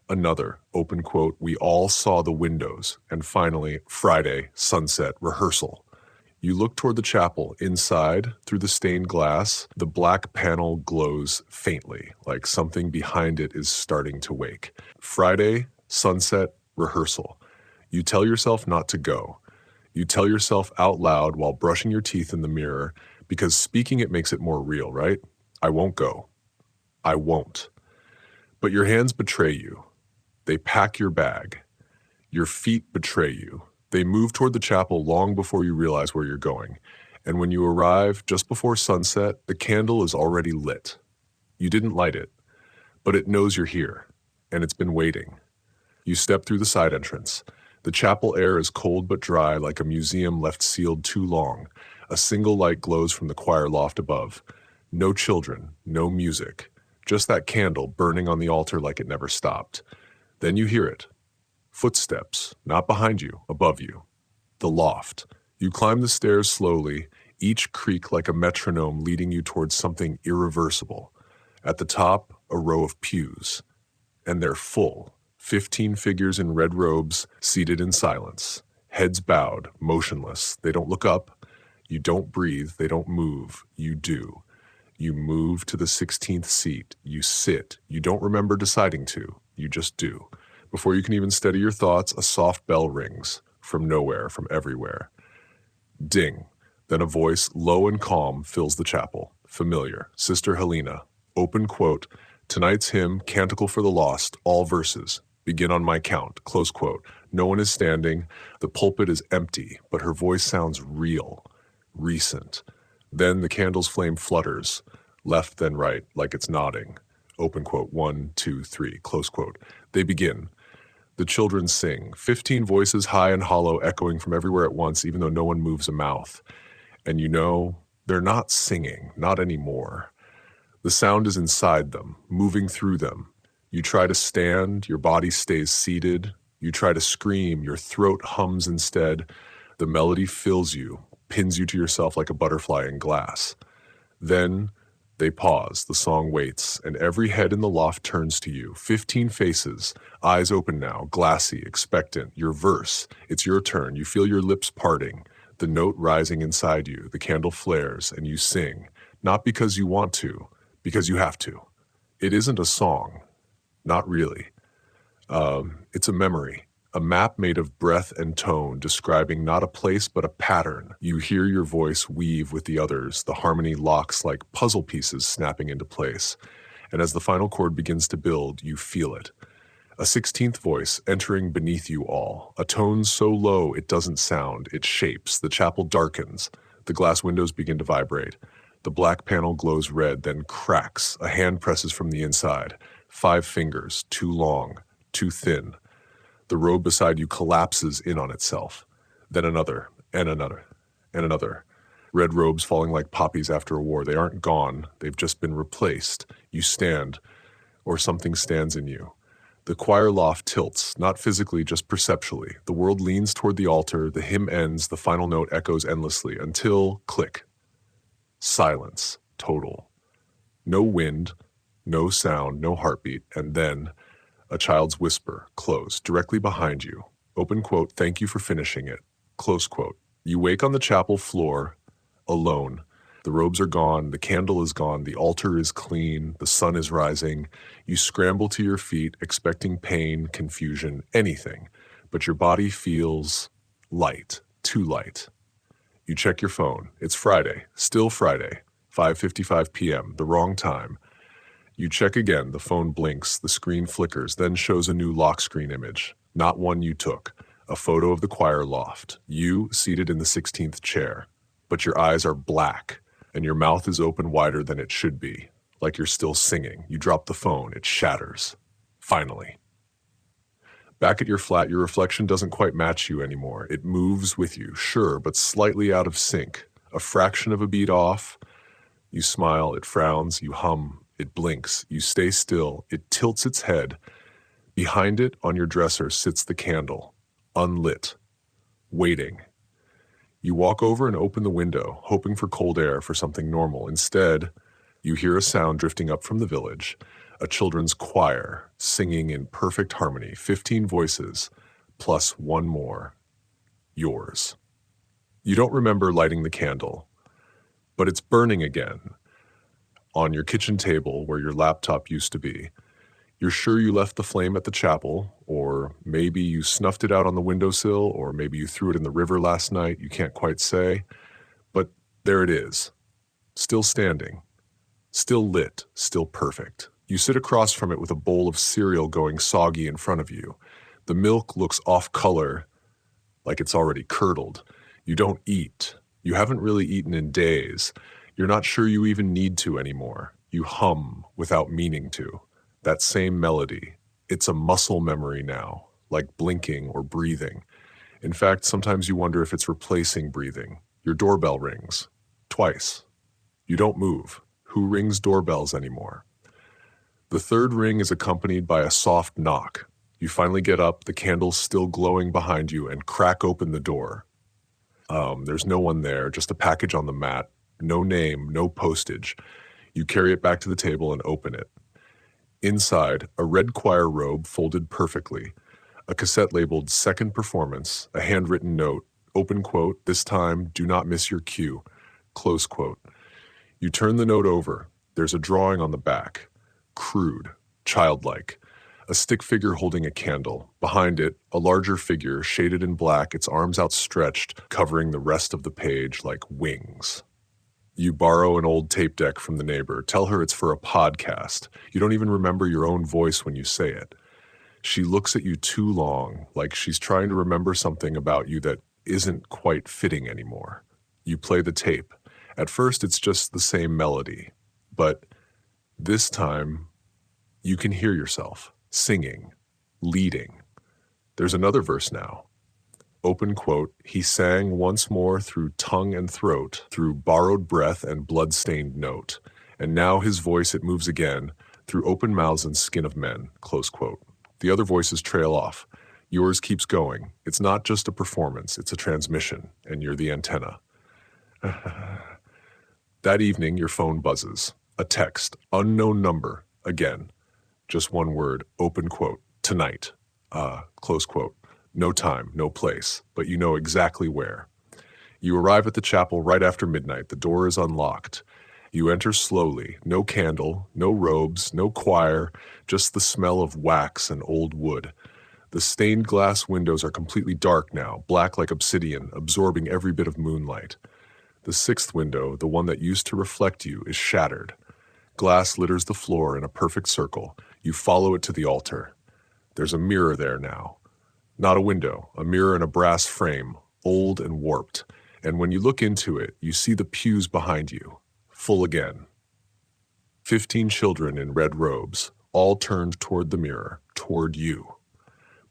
Another. Open quote, we all saw the windows. And finally, Friday, sunset, rehearsal. You look toward the chapel. Inside, through the stained glass, the black panel glows faintly, like something behind it is starting to wake. Friday, sunset, rehearsal. You tell yourself not to go. You tell yourself out loud while brushing your teeth in the mirror, because speaking it makes it more real, right? I won't go. I won't. But your hands betray you. They pack your bag. Your feet betray you. They move toward the chapel long before you realize where you're going. And when you arrive just before sunset, the candle is already lit. You didn't light it, but it knows you're here, and it's been waiting. You step through the side entrance. The chapel air is cold but dry, like a museum left sealed too long. A single light glows from the choir loft above. No children, no music, just that candle burning on the altar like it never stopped. Then you hear it. Footsteps, not behind you, above you. The loft. You climb the stairs slowly, each creak like a metronome leading you towards something irreversible. At the top, a row of pews. And they're full. 15 figures in red robes, seated in silence. Heads bowed, motionless. They don't look up. You don't breathe. They don't move. You do. You move to the 16th seat. You sit. You don't remember deciding to. You just do. Before you can even steady your thoughts, a soft bell rings. From nowhere, from everywhere. Ding. Then a voice, low and calm, fills the chapel. Familiar. Sister Helena. Open quote. Tonight's hymn, Canticle for the Lost, all verses. Begin on my count. Close quote. No one is standing. The pulpit is empty, but her voice sounds real. Recent. Then the candle's flame flutters. Left then right, like it's nodding. Open quote. 1, 2, 3. Close quote. They begin. The children sing, 15 voices high and hollow echoing from everywhere at once, even though no one moves a mouth. And you know, they're not singing, not anymore. The sound is inside them, moving through them. You try to stand, your body stays seated. You try to scream, your throat hums instead. The melody fills you, pins you to yourself like a butterfly in glass. Then they pause, the song waits, and every head in the loft turns to you. 15 faces, eyes open now, glassy, expectant. Your verse, it's your turn. You feel your lips parting, the note rising inside you. The candle flares, and you sing. Not because you want to, because you have to. It isn't a song. Not really. It's a memory. A map made of breath and tone, describing not a place but a pattern. You hear your voice weave with the others. The harmony locks like puzzle pieces snapping into place. And as the final chord begins to build, you feel it. A 16th voice entering beneath you all. A tone so low it doesn't sound. It shapes. The chapel darkens. The glass windows begin to vibrate. The black panel glows red, then cracks. A hand presses from the inside. 5 fingers, too long, too thin. The robe beside you collapses in on itself. Then another, and another, and another. Red robes falling like poppies after a war. They aren't gone. They've just been replaced. You stand, or something stands in you. The choir loft tilts, not physically, just perceptually. The world leans toward the altar. The hymn ends. The final note echoes endlessly until, click. Silence, total. No wind, No sound, no heartbeat, and then a child's whisper, close, directly behind you. Open quote, thank you for finishing it. Close quote. You wake on the chapel floor, alone. The robes are gone, the candle is gone, the altar is clean, the sun is rising. You scramble to your feet, expecting pain, confusion, anything. But your body feels light, too light. You check your phone. It's Friday, still Friday, 5:55 p.m., the wrong time. You check again, the phone blinks, the screen flickers, then shows a new lock screen image. Not one you took. A photo of the choir loft. You seated in the 16th chair. But your eyes are black, and your mouth is open wider than it should be. Like you're still singing. You drop the phone. It shatters. Finally. Back at your flat, your reflection doesn't quite match you anymore. It moves with you, sure, but slightly out of sync. A fraction of a beat off. You smile, it frowns, you hum, it blinks, you stay still, it tilts its head. Behind it, on your dresser, sits the candle, unlit, waiting. You walk over and open the window, hoping for cold air, for something normal. Instead, you hear a sound drifting up from the village, a children's choir singing in perfect harmony, 15 voices, plus one more, yours. You don't remember lighting the candle, but it's burning again on your kitchen table where your laptop used to be. You're sure you left the flame at the chapel, or maybe you snuffed it out on the windowsill, or maybe you threw it in the river last night. You can't quite say. But there it is, still standing, still lit, still perfect. You sit across from it with a bowl of cereal going soggy in front of you. The milk looks off color, like it's already curdled. You don't eat. You haven't really eaten in days. You're not sure you even need to anymore. You hum without meaning to. That same melody. It's a muscle memory now, like blinking or breathing. In fact, sometimes you wonder if it's replacing breathing. Your doorbell rings. Twice. You don't move. Who rings doorbells anymore? The third ring is accompanied by a soft knock. You finally get up, the candle's still glowing behind you, and crack open the door. There's no one there, just a package on the mat. No name, no postage. You carry it back to the table and open it. Inside, a red choir robe folded perfectly, a cassette labeled Second Performance, a handwritten note, open quote, this time, do not miss your cue, close quote. You turn the note over. There's a drawing on the back, crude, childlike, a stick figure holding a candle. Behind it, a larger figure, shaded in black, its arms outstretched, covering the rest of the page like wings. You borrow an old tape deck from the neighbor. Tell her it's for a podcast. You don't even remember your own voice when you say it. She looks at you too long, like she's trying to remember something about you that isn't quite fitting anymore. You play the tape. At first, it's just the same melody. But this time, you can hear yourself singing, leading. There's another verse now. Open quote, he sang once more through tongue and throat, through borrowed breath and blood-stained note. And now his voice, it moves again, through open mouths and skin of men, close quote. The other voices trail off. Yours keeps going. It's not just a performance, it's a transmission, and you're the antenna. That evening, your phone buzzes. A text, unknown number, again. Just one word, open quote, tonight, close quote. No time, no place, but you know exactly where. You arrive at the chapel right after midnight. The door is unlocked. You enter slowly. No candle, no robes, no choir, just the smell of wax and old wood. The stained glass windows are completely dark now, black like obsidian, absorbing every bit of moonlight. The sixth window, the one that used to reflect you, is shattered. Glass litters the floor in a perfect circle. You follow it to the altar. There's a mirror there now. Not a window, a mirror in a brass frame, old and warped. And when you look into it, you see the pews behind you, full again. 15 children in red robes, all turned toward the mirror, toward you.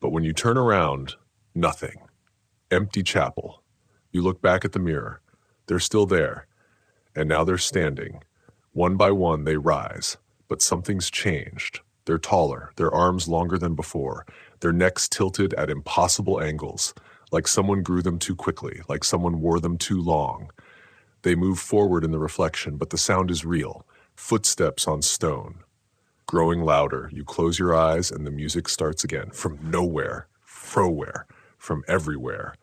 But when you turn around, nothing. Empty chapel. You look back at the mirror. They're still there. And now they're standing. One by one, they rise. But something's changed. They're taller, their arms longer than before, their necks tilted at impossible angles, like someone grew them too quickly, like someone wore them too long. They move forward in the reflection, but the sound is real. Footsteps on stone. growing louder. You close your eyes and the music starts again. From nowhere, frowhere, from everywhere.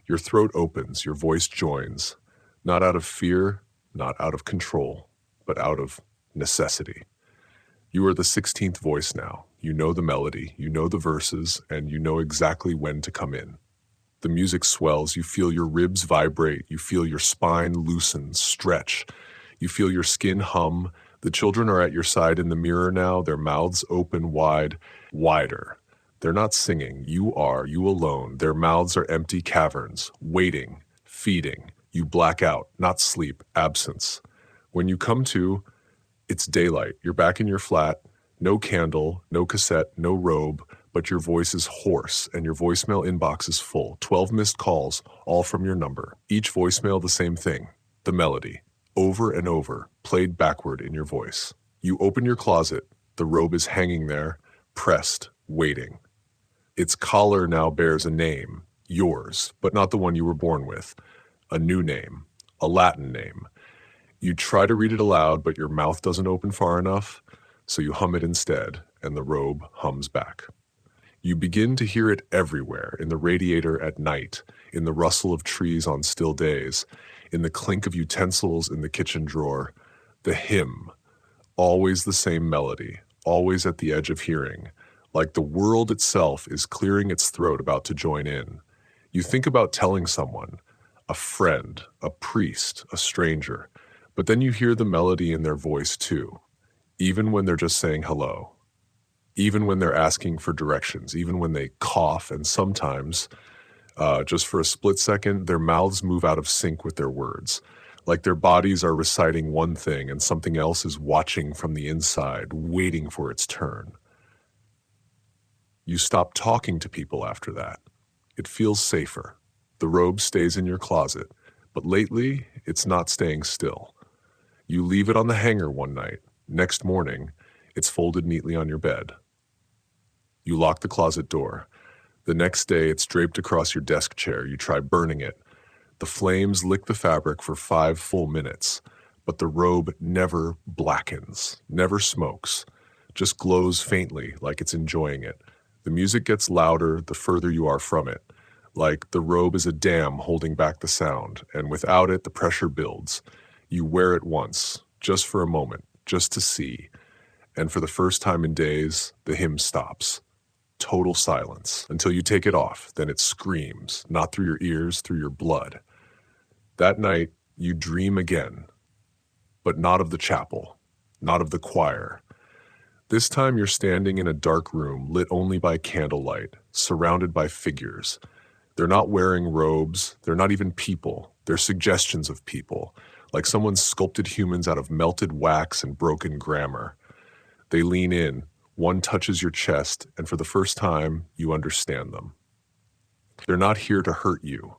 Your throat opens, your voice joins. Not out of fear, not out of control, but out of necessity. You are the 16th voice now. You know the melody, you know the verses, and you know exactly when to come in. The music swells, you feel your ribs vibrate, you feel your spine loosen, stretch. You feel your skin hum. The children are at your side in the mirror now, their mouths open wide, wider. They're not singing, you are, you alone. Their mouths are empty caverns, waiting, feeding. You black out, not sleep, absence. When you come to, it's daylight. You're back in your flat, no candle, no cassette, no robe, but your voice is hoarse and your voicemail inbox is full. 12 missed calls, all from your number. Each voicemail the same thing, the melody, over and over, played backward in your voice. You open your closet, the robe is hanging there, pressed, waiting. Its collar now bears a name, yours, but not the one you were born with. A new name, a Latin name. You try to read it aloud, but your mouth doesn't open far enough, so you hum it instead, and the robe hums back. You begin to hear it everywhere, in the radiator at night, in the rustle of trees on still days, in the clink of utensils in the kitchen drawer. The hymn, always the same melody, always at the edge of hearing, like the world itself is clearing its throat about to join in. You think about telling someone, a friend, a priest, a stranger, but then you hear the melody in their voice too, even when they're just saying hello, even when they're asking for directions, even when they cough, and sometimes, just for a split second, their mouths move out of sync with their words, like their bodies are reciting one thing and something else is watching from the inside, waiting for its turn. You stop talking to people after that. It feels safer. The robe stays in your closet, but lately, it's not staying still. You leave it on the hanger one night. Next morning, it's folded neatly on your bed. You lock the closet door. The next day, it's draped across your desk chair. You try burning it. The flames lick the fabric for 5 full minutes, but the robe never blackens, never smokes, just glows faintly like it's enjoying it. The music gets louder the further you are from it, like the robe is a dam holding back the sound, and without it, the pressure builds. You wear it once, just for a moment, just to see, and for the first time in days, the hymn stops. Total silence, until you take it off, then it screams, not through your ears, through your blood. That night, you dream again, but not of the chapel, not of the choir. This time you're standing in a dark room lit only by candlelight, surrounded by figures. They're not wearing robes, they're not even people, they're suggestions of people, like someone sculpted humans out of melted wax and broken grammar. They lean in, one touches your chest, and for the first time, you understand them. They're not here to hurt you.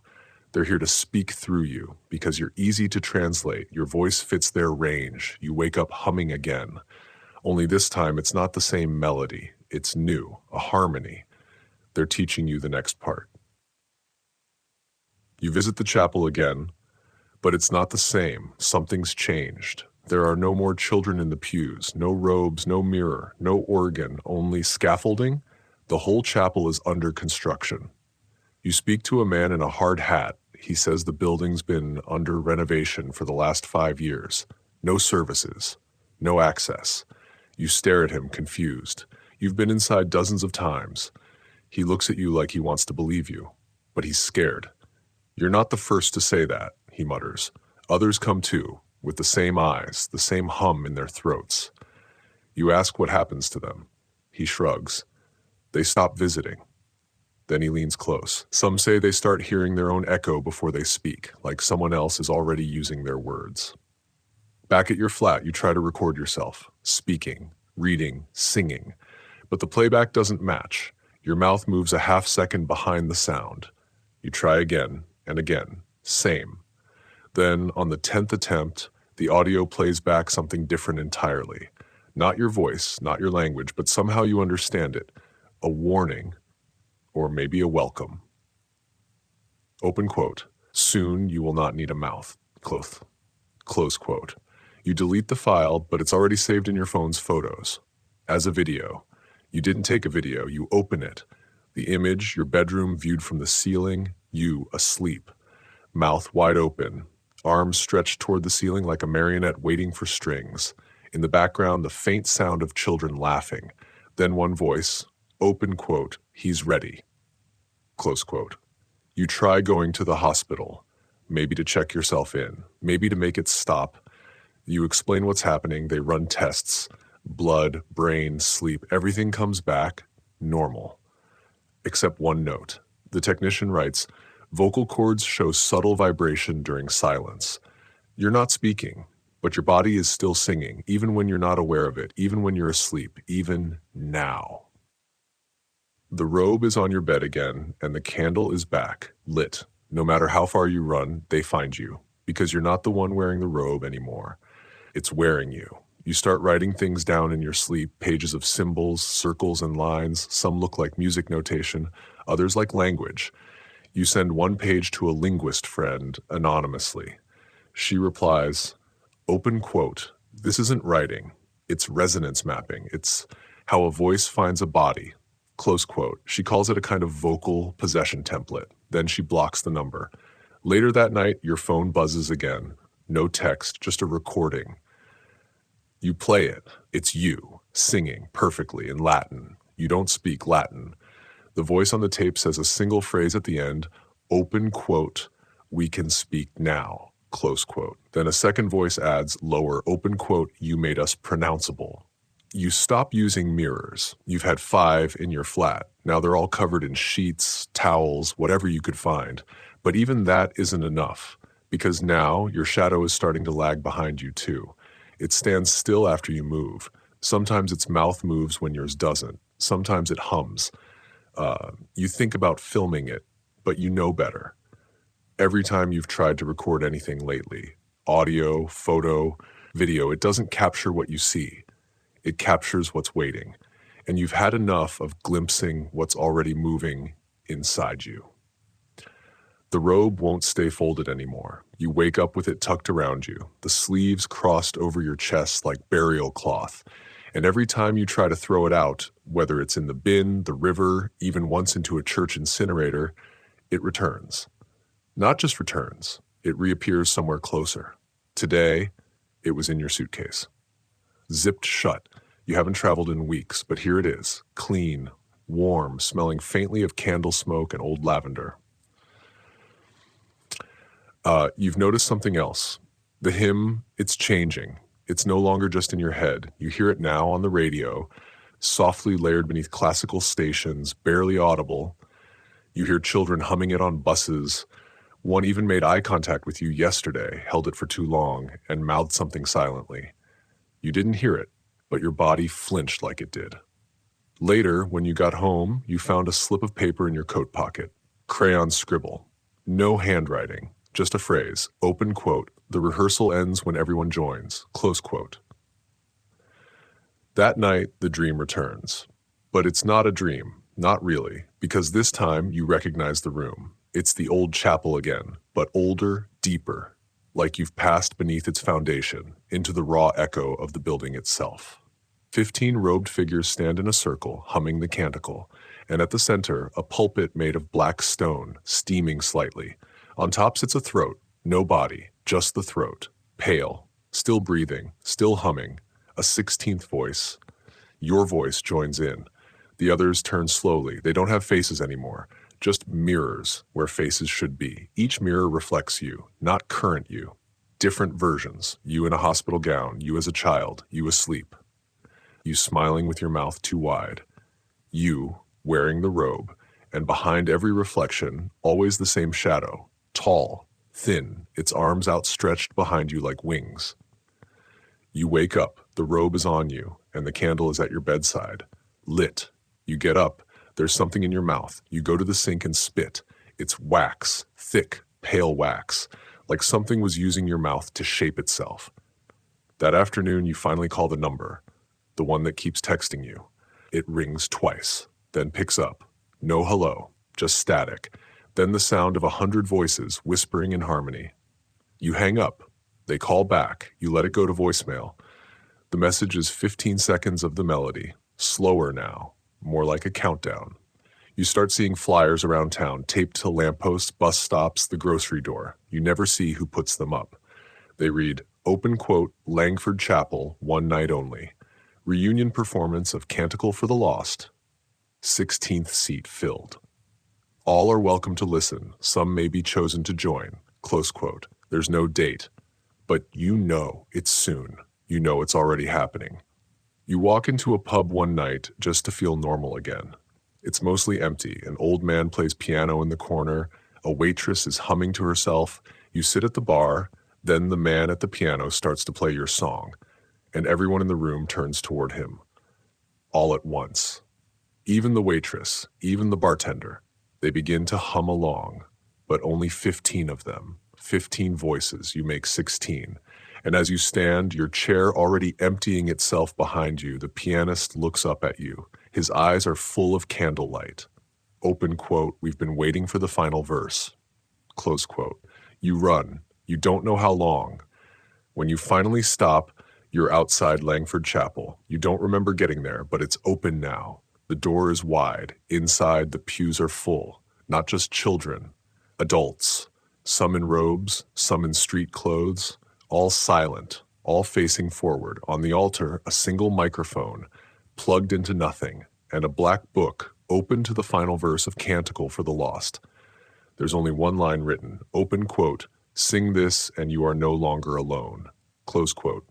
They're here to speak through you, because you're easy to translate, your voice fits their range, you wake up humming again. Only this time, it's not the same melody, it's new, a harmony. They're teaching you the next part. You visit the chapel again, but it's not the same. Something's changed. There are no more children in the pews, no robes, no mirror, no organ, only scaffolding. The whole chapel is under construction. You speak to a man in a hard hat. He says the building's been under renovation for the last 5 years. No services, no access. You stare at him, confused. You've been inside dozens of times. He looks at you like he wants to believe you, but he's scared. You're not the first to say that, he mutters. Others come too, with the same eyes, the same hum in their throats. You ask what happens to them. He shrugs. They stop visiting. Then he leans close. Some say they start hearing their own echo before they speak, like someone else is already using their words. Back at your flat, you try to record yourself, speaking, reading, singing, but the playback doesn't match. Your mouth moves a half second behind the sound. You try again and again, same. Then, on the 10th attempt, the audio plays back something different entirely. Not your voice, not your language, but somehow you understand it. A warning, or maybe a welcome. Open quote. Soon you will not need a mouth. Close quote. You delete the file, but it's already saved in your phone's photos. as a video. You didn't take a video, you open it. The image, your bedroom viewed from the ceiling, you asleep, mouth wide open, arms stretched toward the ceiling like a marionette waiting for strings. In the background, the faint sound of children laughing. Then one voice, open quote, he's ready, close quote. You try going to the hospital, maybe to check yourself in, maybe to make it stop. You explain what's happening, they run tests, blood, brain, sleep, everything comes back normal. Except one note. The technician writes, vocal cords show subtle vibration during silence. You're not speaking, but your body is still singing, even when you're not aware of it, even when you're asleep, even now. The robe is on your bed again, and the candle is back, lit. No matter how far you run, they find you, because you're not the one wearing the robe anymore. It's wearing you. You start writing things down in your sleep, pages of symbols, circles, and lines. Some look like music notation, others like language. You send one page to a linguist friend anonymously. She replies, open quote, this isn't writing, it's resonance mapping. It's how a voice finds a body, close quote. She calls it a kind of vocal possession template. Then she blocks the number. Later that night, your phone buzzes again. No text, just a recording. You play it. It's you, singing perfectly in Latin. You don't speak Latin. The voice on the tape says a single phrase at the end, open quote, we can speak now, close quote. Then a second voice adds, lower, open quote, you made us pronounceable. You stop using mirrors. You've had 5 in your flat. Now they're all covered in sheets, towels, whatever you could find. But even that isn't enough, because now your shadow is starting to lag behind you too. It stands still after you move. Sometimes its mouth moves when yours doesn't. Sometimes it hums. You think about filming it, but you know better. Every time you've tried to record anything lately, audio, photo, video, it doesn't capture what you see. It captures what's waiting. And you've had enough of glimpsing what's already moving inside you. The robe won't stay folded anymore. You wake up with it tucked around you, the sleeves crossed over your chest like burial cloth. And every time you try to throw it out, whether it's in the bin, the river, even once into a church incinerator, it returns. Not just returns, it reappears somewhere closer. Today, it was in your suitcase. Zipped shut. You haven't traveled in weeks, but here it is, clean, warm, smelling faintly of candle smoke and old lavender. You've noticed something else. The hymn, it's changing. It's no longer just in your head. You hear it now on the radio, softly layered beneath classical stations, barely audible. You hear children humming it on buses. One even made eye contact with you yesterday, held it for too long, and mouthed something silently. You didn't hear it, but your body flinched like it did. Later, when you got home, you found a slip of paper in your coat pocket. Crayon scribble. No handwriting. Just a phrase, open quote, the rehearsal ends when everyone joins, close quote. That night, the dream returns. But it's not a dream, not really, because this time you recognize the room. It's the old chapel again, but older, deeper, like you've passed beneath its foundation, into the raw echo of the building itself. 15 robed figures stand in a circle, humming the canticle, and at the center, a pulpit made of black stone, steaming slightly. On top sits a throat, no body, just the throat, pale, still breathing, still humming, a 16th voice. Your voice joins in. The others turn slowly. They don't have faces anymore, just mirrors where faces should be. Each mirror reflects you, not current you. Different versions, you in a hospital gown, you as a child, you asleep. You smiling with your mouth too wide. You wearing the robe, and behind every reflection, always the same shadow. Tall, thin, its arms outstretched behind you like wings. You wake up, the robe is on you, and the candle is at your bedside. Lit. You get up, there's something in your mouth. You go to the sink and spit. It's wax, thick, pale wax, like something was using your mouth to shape itself. That afternoon, you finally call the number, the one that keeps texting you. It rings twice, then picks up. No hello, just static. Then the sound of 100 voices whispering in harmony. You hang up. They call back. You let it go to voicemail. The message is 15 seconds of the melody, slower now, more like a countdown. You start seeing flyers around town, taped to lampposts, bus stops, the grocery door. You never see who puts them up. They read, open quote, Langford Chapel, one night only. Reunion performance of Canticle for the Lost. 16th seat filled. All are welcome to listen. Some may be chosen to join. Close quote. There's no date. But you know it's soon. You know it's already happening. You walk into a pub one night just to feel normal again. It's mostly empty. An old man plays piano in the corner. A waitress is humming to herself. You sit at the bar. Then the man at the piano starts to play your song, and everyone in the room turns toward him. All at once. Even the waitress, even the bartender, they begin to hum along, but only 15 of them. 15 voices, you make 16. And as you stand, your chair already emptying itself behind you, the pianist looks up at you. His eyes are full of candlelight. Open quote, we've been waiting for the final verse. Close quote. You run. You don't know how long. When you finally stop, you're outside Langford Chapel. You don't remember getting there, but it's open now. The door is wide. Inside, the pews are full. Not just children, adults. Some in robes, some in street clothes, all silent, all facing forward. On the altar, a single microphone, plugged into nothing, and a black book open to the final verse of Canticle for the Lost. There's only one line written, open quote, sing this and you are no longer alone. Close quote.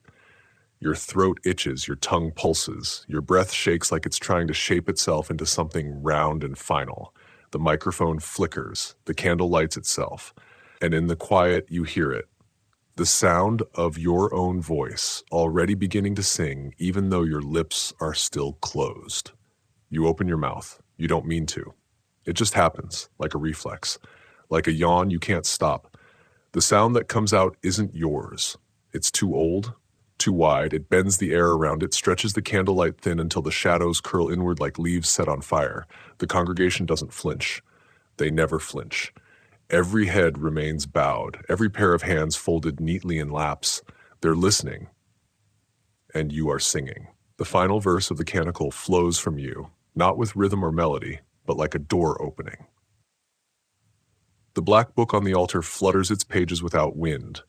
Your throat itches, your tongue pulses, your breath shakes like it's trying to shape itself into something round and final. The microphone flickers, the candle lights itself, and in the quiet you hear it. The sound of your own voice, already beginning to sing, even though your lips are still closed. You open your mouth. You don't mean to. It just happens, like a reflex. Like a yawn you can't stop. The sound that comes out isn't yours. It's too old, too wide. It bends the air around it, stretches the candlelight thin until the shadows curl inward like leaves set on fire. The congregation doesn't flinch. They never flinch. Every head remains bowed, every pair of hands folded neatly in laps. They're listening, and you are singing. The final verse of the canticle flows from you, not with rhythm or melody, but like a door opening. The black book on the altar flutters its pages without wind.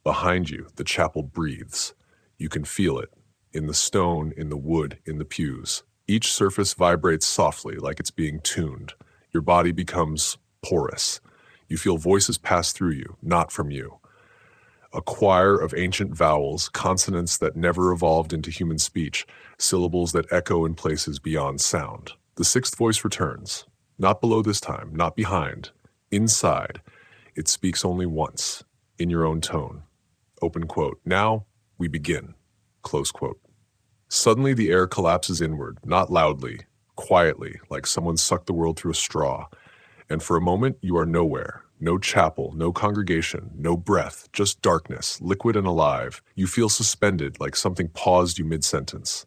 Behind you, the chapel breathes. You can feel it, in the stone, in the wood, in the pews. Each surface vibrates softly, like it's being tuned. Your body becomes porous. You feel voices pass through you, not from you. A choir of ancient vowels, consonants that never evolved into human speech, syllables that echo in places beyond sound. The sixth voice returns. Not below this time, not behind. Inside. It speaks only once, in your own tone. Open quote. Now we begin. Close quote. Suddenly the air collapses inward, not loudly, quietly, like someone sucked the world through a straw. And for a moment, you are nowhere. No chapel, no congregation, no breath, just darkness, liquid and alive. You feel suspended, like something paused you mid-sentence.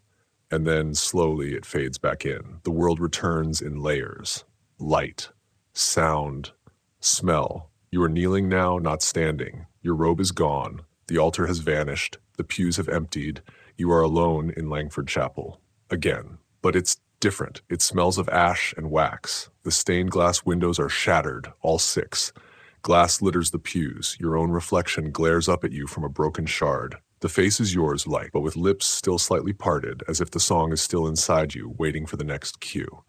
And then, slowly, it fades back in. The world returns in layers. Light, sound, smell. You are kneeling now, not standing. Your robe is gone. The altar has vanished. The pews have emptied. You are alone in Langford Chapel. Again. But it's different. It smells of ash and wax. The stained glass windows are shattered, all six. Glass litters the pews. Your own reflection glares up at you from a broken shard. The face is yours, like, but with lips still slightly parted, as if the song is still inside you, waiting for the next cue.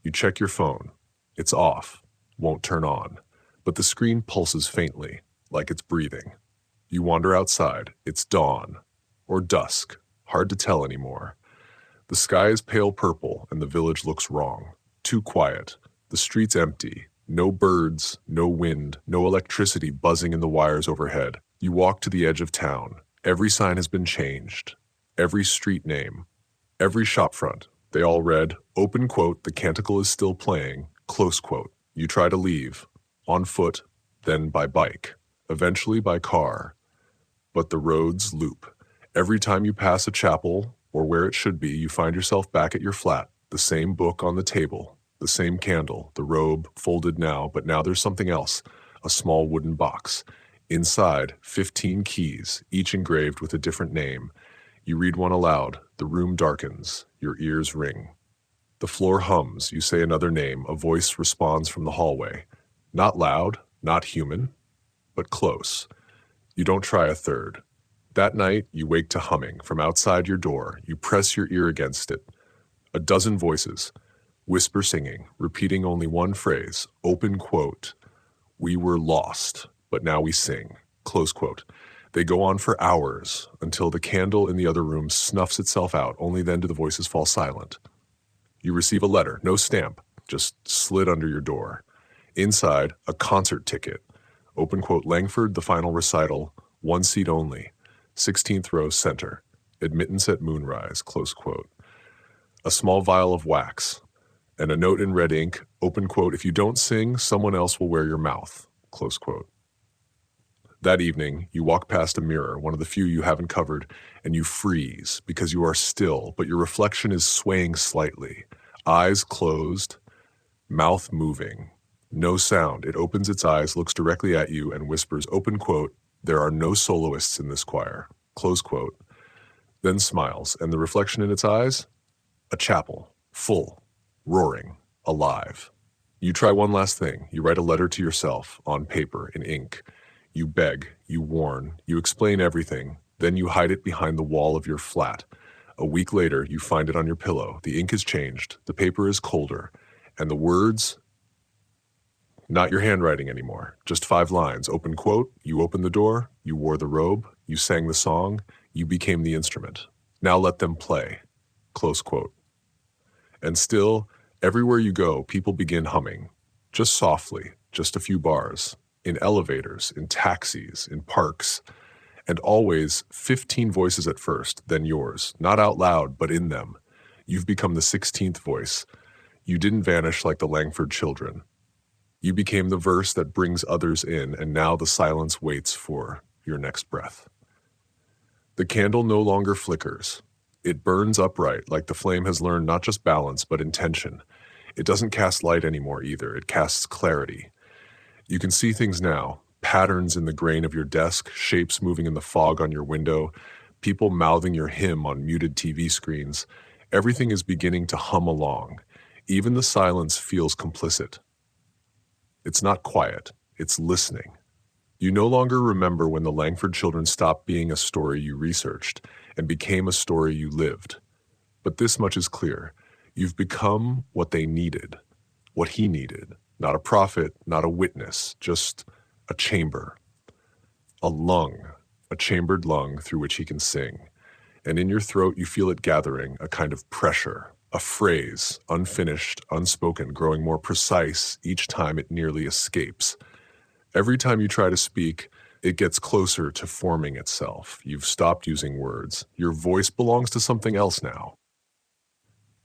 You check your phone. It's off. Won't turn on. But the screen pulses faintly, like it's breathing. You wander outside. It's dawn. Or dusk. Hard to tell anymore. The sky is pale purple, and the village looks wrong. Too quiet. The streets empty. No birds, no wind, no electricity buzzing in the wires overhead. You walk to the edge of town. Every sign has been changed. Every street name. Every shopfront. They all read, open quote, the canticle is still playing, close quote. You try to leave. On foot, then by bike. Eventually by car. But the roads loop. Every time you pass a chapel, or where it should be, you find yourself back at your flat. The same book on the table. The same candle. The robe folded now, but now there's something else. A small wooden box. Inside, 15 keys, each engraved with a different name. You read one aloud. The room darkens. Your ears ring. The floor hums. You say another name. A voice responds from the hallway. Not loud, not human, but close. You don't try a third. That night, you wake to humming. From outside your door, you press your ear against it. A dozen voices, whisper singing, repeating only one phrase, open quote, "We were lost, but now we sing," close quote. They go on for hours until the candle in the other room snuffs itself out. Only then do the voices fall silent. You receive a letter, no stamp, just slid under your door. Inside, a concert ticket. Open quote, Langford, the final recital, 1 seat only, 16th row center. Admittance at moonrise, close quote. A small vial of wax, and a note in red ink, open quote, "If you don't sing, someone else will wear your mouth," close quote. That evening, you walk past a mirror, one of the few you haven't covered, and you freeze because you are still, but your reflection is swaying slightly. Eyes closed, mouth moving. No sound. It opens its eyes, looks directly at you, and whispers, open quote, "There are no soloists in this choir," close quote. Then smiles, and the reflection in its eyes? A chapel, full, roaring, alive. You try one last thing. You write a letter to yourself, on paper, in ink. You beg, you warn, you explain everything, then you hide it behind the wall of your flat. A week later, you find it on your pillow. The ink is changed, the paper is colder, and the words, not your handwriting anymore, just 5 lines. Open quote, "You opened the door, you wore the robe, you sang the song, you became the instrument. Now let them play," close quote. And still, everywhere you go, people begin humming, just softly, just a few bars, in elevators, in taxis, in parks, and always 15 voices at first, then yours, not out loud, but in them. You've become the 16th voice. You didn't vanish like the Langford children. You became the verse that brings others in, and now the silence waits for your next breath. The candle no longer flickers. It burns upright, like the flame has learned not just balance, but intention. It doesn't cast light anymore either. It casts clarity. You can see things now, patterns in the grain of your desk, shapes moving in the fog on your window, people mouthing your hymn on muted TV screens. Everything is beginning to hum along. Even the silence feels complicit. It's not quiet, it's listening. You no longer remember when the Langford children stopped being a story you researched and became a story you lived. But this much is clear. You've become what they needed, what he needed. Not a prophet, not a witness, just a chamber. A lung, a chambered lung through which he can sing. And in your throat you feel it gathering, a kind of pressure, a phrase, unfinished, unspoken, growing more precise each time it nearly escapes. Every time you try to speak, it gets closer to forming itself. You've stopped using words. Your voice belongs to something else now.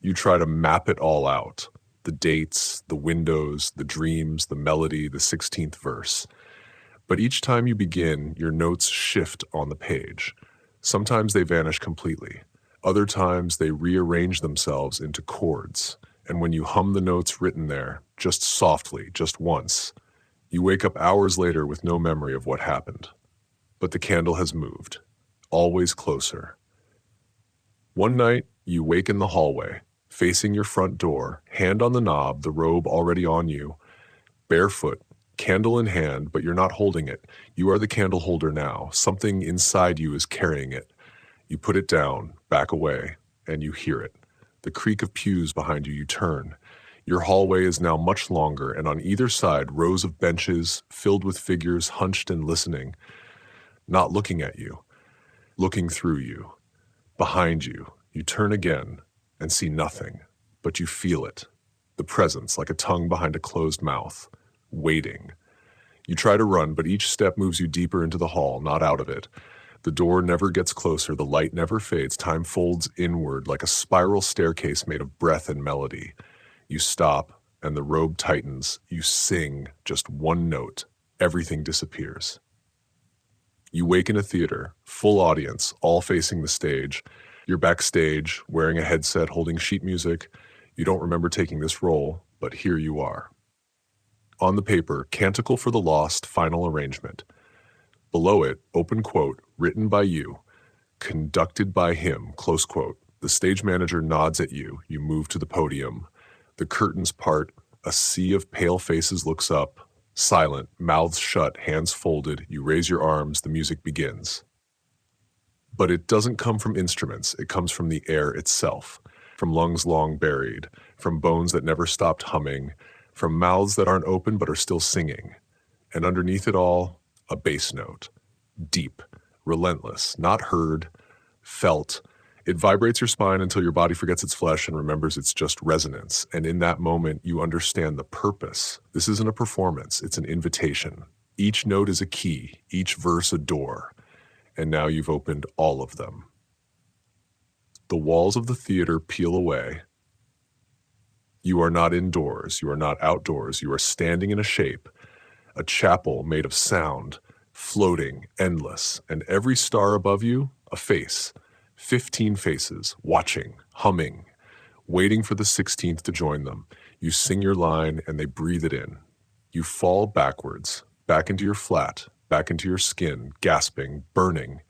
You try to map it all out. The dates, the windows, the dreams, the melody, the 16th verse. But each time you begin, your notes shift on the page. Sometimes they vanish completely. Other times they rearrange themselves into chords. And when you hum the notes written there, just softly, just once, you wake up hours later with no memory of what happened. But the candle has moved, always closer. One night, you wake in the hallway, facing your front door, hand on the knob, the robe already on you, barefoot, candle in hand, but you're not holding it. You are the candle holder now. Something inside you is carrying it. You put it down, back away, and you hear it. The creak of pews behind you, you turn. Your hallway is now much longer, and on either side, rows of benches filled with figures hunched and listening, not looking at you, looking through you. Behind you, you turn again and see nothing, but you feel it, the presence like a tongue behind a closed mouth, waiting. You try to run, but each step moves you deeper into the hall, not out of it. The door never gets closer, the light never fades, time folds inward like a spiral staircase made of breath and melody. You stop, and the robe tightens. You sing just one note. Everything disappears. You wake in a theater, full audience, all facing the stage. You're backstage, wearing a headset, holding sheet music. You don't remember taking this role, but here you are. On the paper, Canticle for the Lost, final arrangement. Below it, open quote, written by you. conducted by him, close quote. The stage manager nods at you. You move to the podium. The curtains part. A sea of pale faces looks up. Silent, mouths shut, hands folded. You raise your arms. The music begins. But it doesn't come from instruments. It comes from the air itself, from lungs long buried, from bones that never stopped humming, from mouths that aren't open but are still singing. And underneath it all, a bass note. Deep, relentless, not heard, felt. It vibrates your spine until your body forgets its flesh and remembers it's just resonance. And in that moment, you understand the purpose. This isn't a performance, it's an invitation. Each note is a key, each verse a door. And now you've opened all of them. The walls of the theater peel away. You are not indoors, you are not outdoors, you are standing in a shape, a chapel made of sound, floating, endless, and every star above you, a face. 15 faces, watching, humming, waiting for the 16th to join them. You sing your line and they breathe it in. You fall backwards, back into your flat, back into your skin, gasping, burning.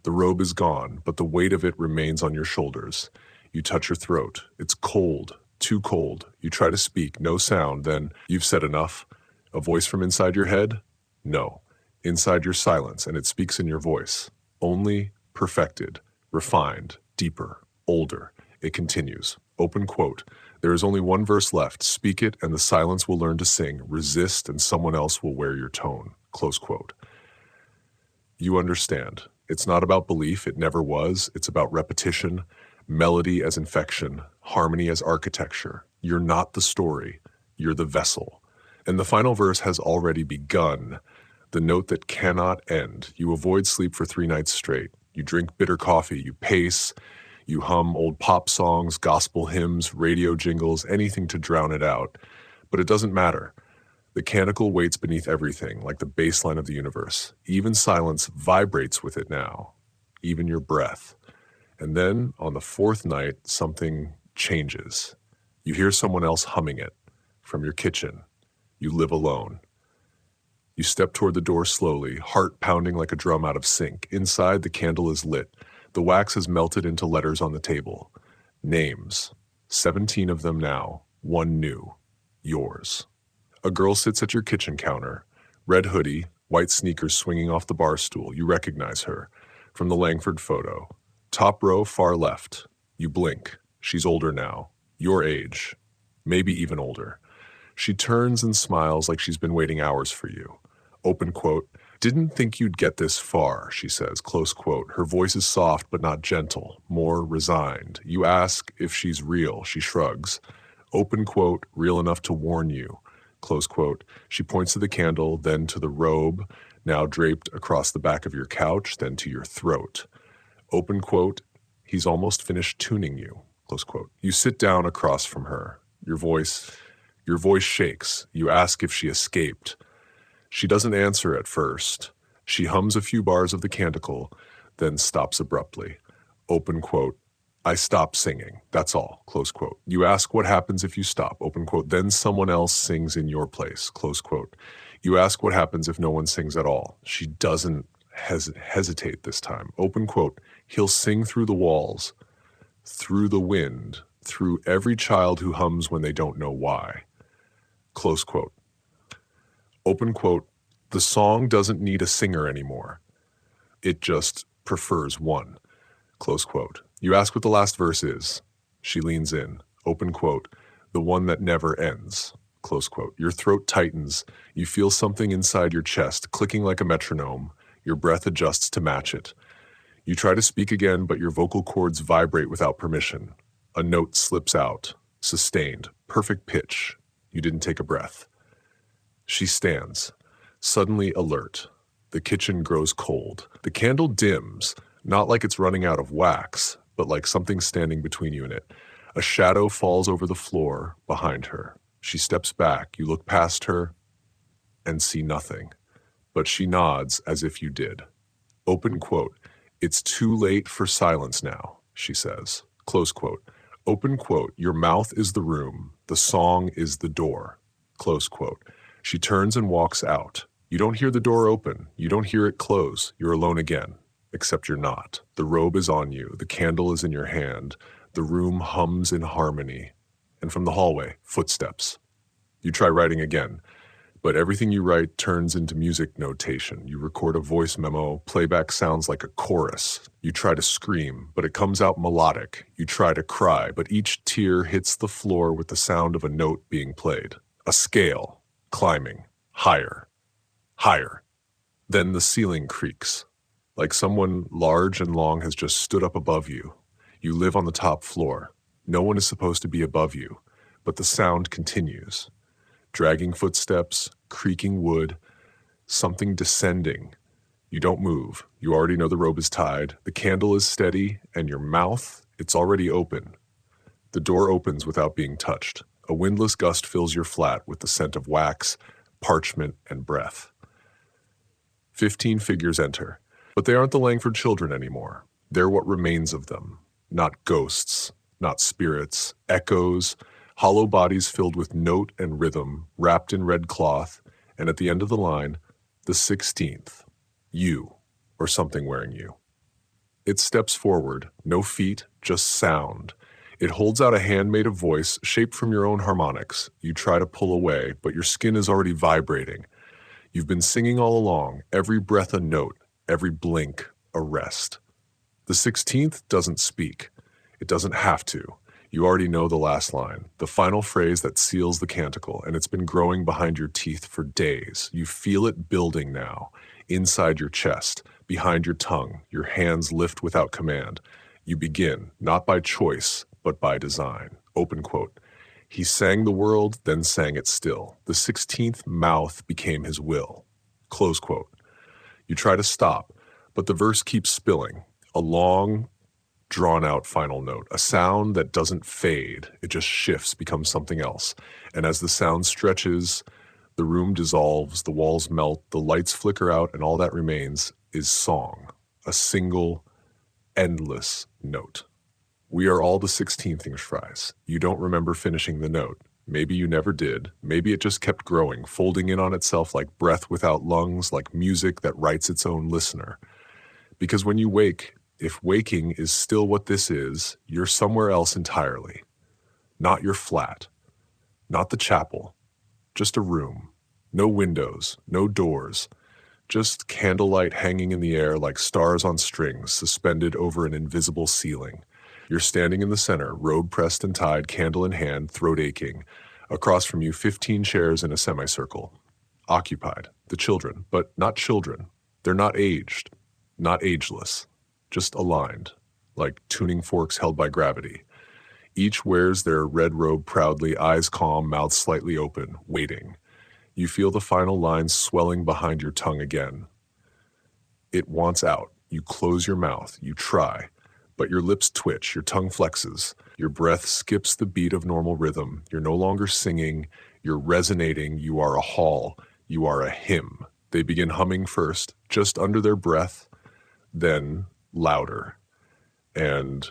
The robe is gone, but the weight of it remains on your shoulders. You touch your throat. It's cold, too cold. You try to speak, no sound, then you've said enough. A voice from inside your head? No. Inside your silence, and it speaks in your voice. Only perfected. Refined, deeper, older. It continues. Open quote. There is only one verse left. Speak it and the silence will learn to sing. Resist and someone else will wear your tone. Close quote. You understand. It's not about belief. It never was. It's about repetition, melody as infection, harmony as architecture. You're not the story. You're the vessel. And the final verse has already begun. The note that cannot end. You avoid sleep for 3 nights straight. You drink bitter coffee, you pace, you hum old pop songs, gospel hymns, radio jingles, anything to drown it out. But it doesn't matter. The canticle waits beneath everything, like the baseline of the universe. Even silence vibrates with it now, even your breath. And then, on the 4th night, something changes. You hear someone else humming it from your kitchen. You live alone. You step toward the door slowly, heart pounding like a drum out of sync. Inside, the candle is lit. The wax has melted into letters on the table. Names. 17 of them now. 1 new. Yours. A girl sits at your kitchen counter. Red hoodie, white sneakers swinging off the bar stool. You recognize her. From the Langford photo. Top row, far left. You blink. She's older now. Your age. Maybe even older. She turns and smiles like she's been waiting hours for you. Open quote. Didn't think you'd get this far, she says, close quote. Her voice is soft but not gentle, more resigned. You ask if she's real. She shrugs. Open quote, real enough to warn you, close quote. She points to the candle, then to the robe, now draped across the back of your couch, then to your throat. Open quote, he's almost finished tuning you, close quote. You sit down across from her. Your voice shakes. You ask if she escaped. She doesn't answer at first. She hums a few bars of the canticle, then stops abruptly. Open quote, I stop singing, that's all, close quote. You ask what happens if you stop, open quote, then someone else sings in your place, close quote. You ask what happens if no one sings at all. She doesn't hesitate this time. Open quote, he'll sing through the walls, through the wind, through every child who hums when they don't know why. Close quote. Open quote, the song doesn't need a singer anymore. It just prefers one. Close quote. You ask what the last verse is. She leans in. Open quote, the one that never ends. Close quote. Your throat tightens. You feel something inside your chest, clicking like a metronome. Your breath adjusts to match it. You try to speak again, but your vocal cords vibrate without permission. A note slips out. Sustained. Perfect pitch. You didn't take a breath. She stands, suddenly alert. The kitchen grows cold. The candle dims, not like it's running out of wax, but like something standing between you and it. A shadow falls over the floor behind her. She steps back. You look past her and see nothing. But she nods as if you did. Open quote, it's too late for silence now, she says. Close quote. Open quote, your mouth is the room. The song is the door. Close quote. She turns and walks out. You don't hear the door open. You don't hear it close. You're alone again. Except you're not. The robe is on you, the candle is in your hand, the room hums in harmony, and from the hallway, footsteps. You try writing again, but everything you write turns into music notation. You record a voice memo, playback sounds like a chorus. You try to scream, but it comes out melodic. You try to cry, but each tear hits the floor with the sound of a note being played. A scale, climbing, higher, higher. Then the ceiling creaks, like someone large and long has just stood up above you. You live on the top floor. No one is supposed to be above you, but the sound continues. Dragging footsteps, creaking wood, something descending. You don't move. You already know the robe is tied. The candle is steady, and your mouth, it's already open. The door opens without being touched. A windless gust fills your flat with the scent of wax, parchment, and breath. 15 figures enter, but they aren't the Langford children anymore. They're what remains of them. Not ghosts, not spirits, echoes, hollow bodies filled with note and rhythm, wrapped in red cloth, and at the end of the line, the 16th, you, or something wearing you. It steps forward, no feet, just sound. It holds out a hand made of voice, shaped from your own harmonics. You try to pull away, but your skin is already vibrating. You've been singing all along, every breath a note, every blink a rest. The 16th doesn't speak. It doesn't have to. You already know the last line, the final phrase that seals the canticle, and it's been growing behind your teeth for days. You feel it building now, inside your chest, behind your tongue. Your hands lift without command. You begin, not by choice, but by design. Open quote. He sang the world, then sang it still. The 16th mouth became his will. Close quote. You try to stop, but the verse keeps spilling. A long, drawn-out final note, a sound that doesn't fade. It just shifts, becomes something else. And as the sound stretches, the room dissolves, the walls melt, the lights flicker out, and all that remains is song, a single, endless note. We are all the 16th English fries. You don't remember finishing the note. Maybe you never did. Maybe it just kept growing, folding in on itself like breath without lungs, like music that writes its own listener. Because when you wake, if waking is still what this is, you're somewhere else entirely. Not your flat, not the chapel, just a room. No windows, no doors, just candlelight hanging in the air like stars on strings suspended over an invisible ceiling. You're standing in the center, robe pressed and tied, candle in hand, throat aching. Across from you, 15 chairs in a semicircle. Occupied. The children, but not children. They're not aged, not ageless, just aligned, like tuning forks held by gravity. Each wears their red robe proudly, eyes calm, mouth slightly open, waiting. You feel the final lines swelling behind your tongue again. It wants out. You close your mouth. You try. But your lips twitch, your tongue flexes, your breath skips the beat of normal rhythm. You're no longer singing, you're resonating, you are a hall, you are a hymn. They begin humming first, just under their breath, then louder. And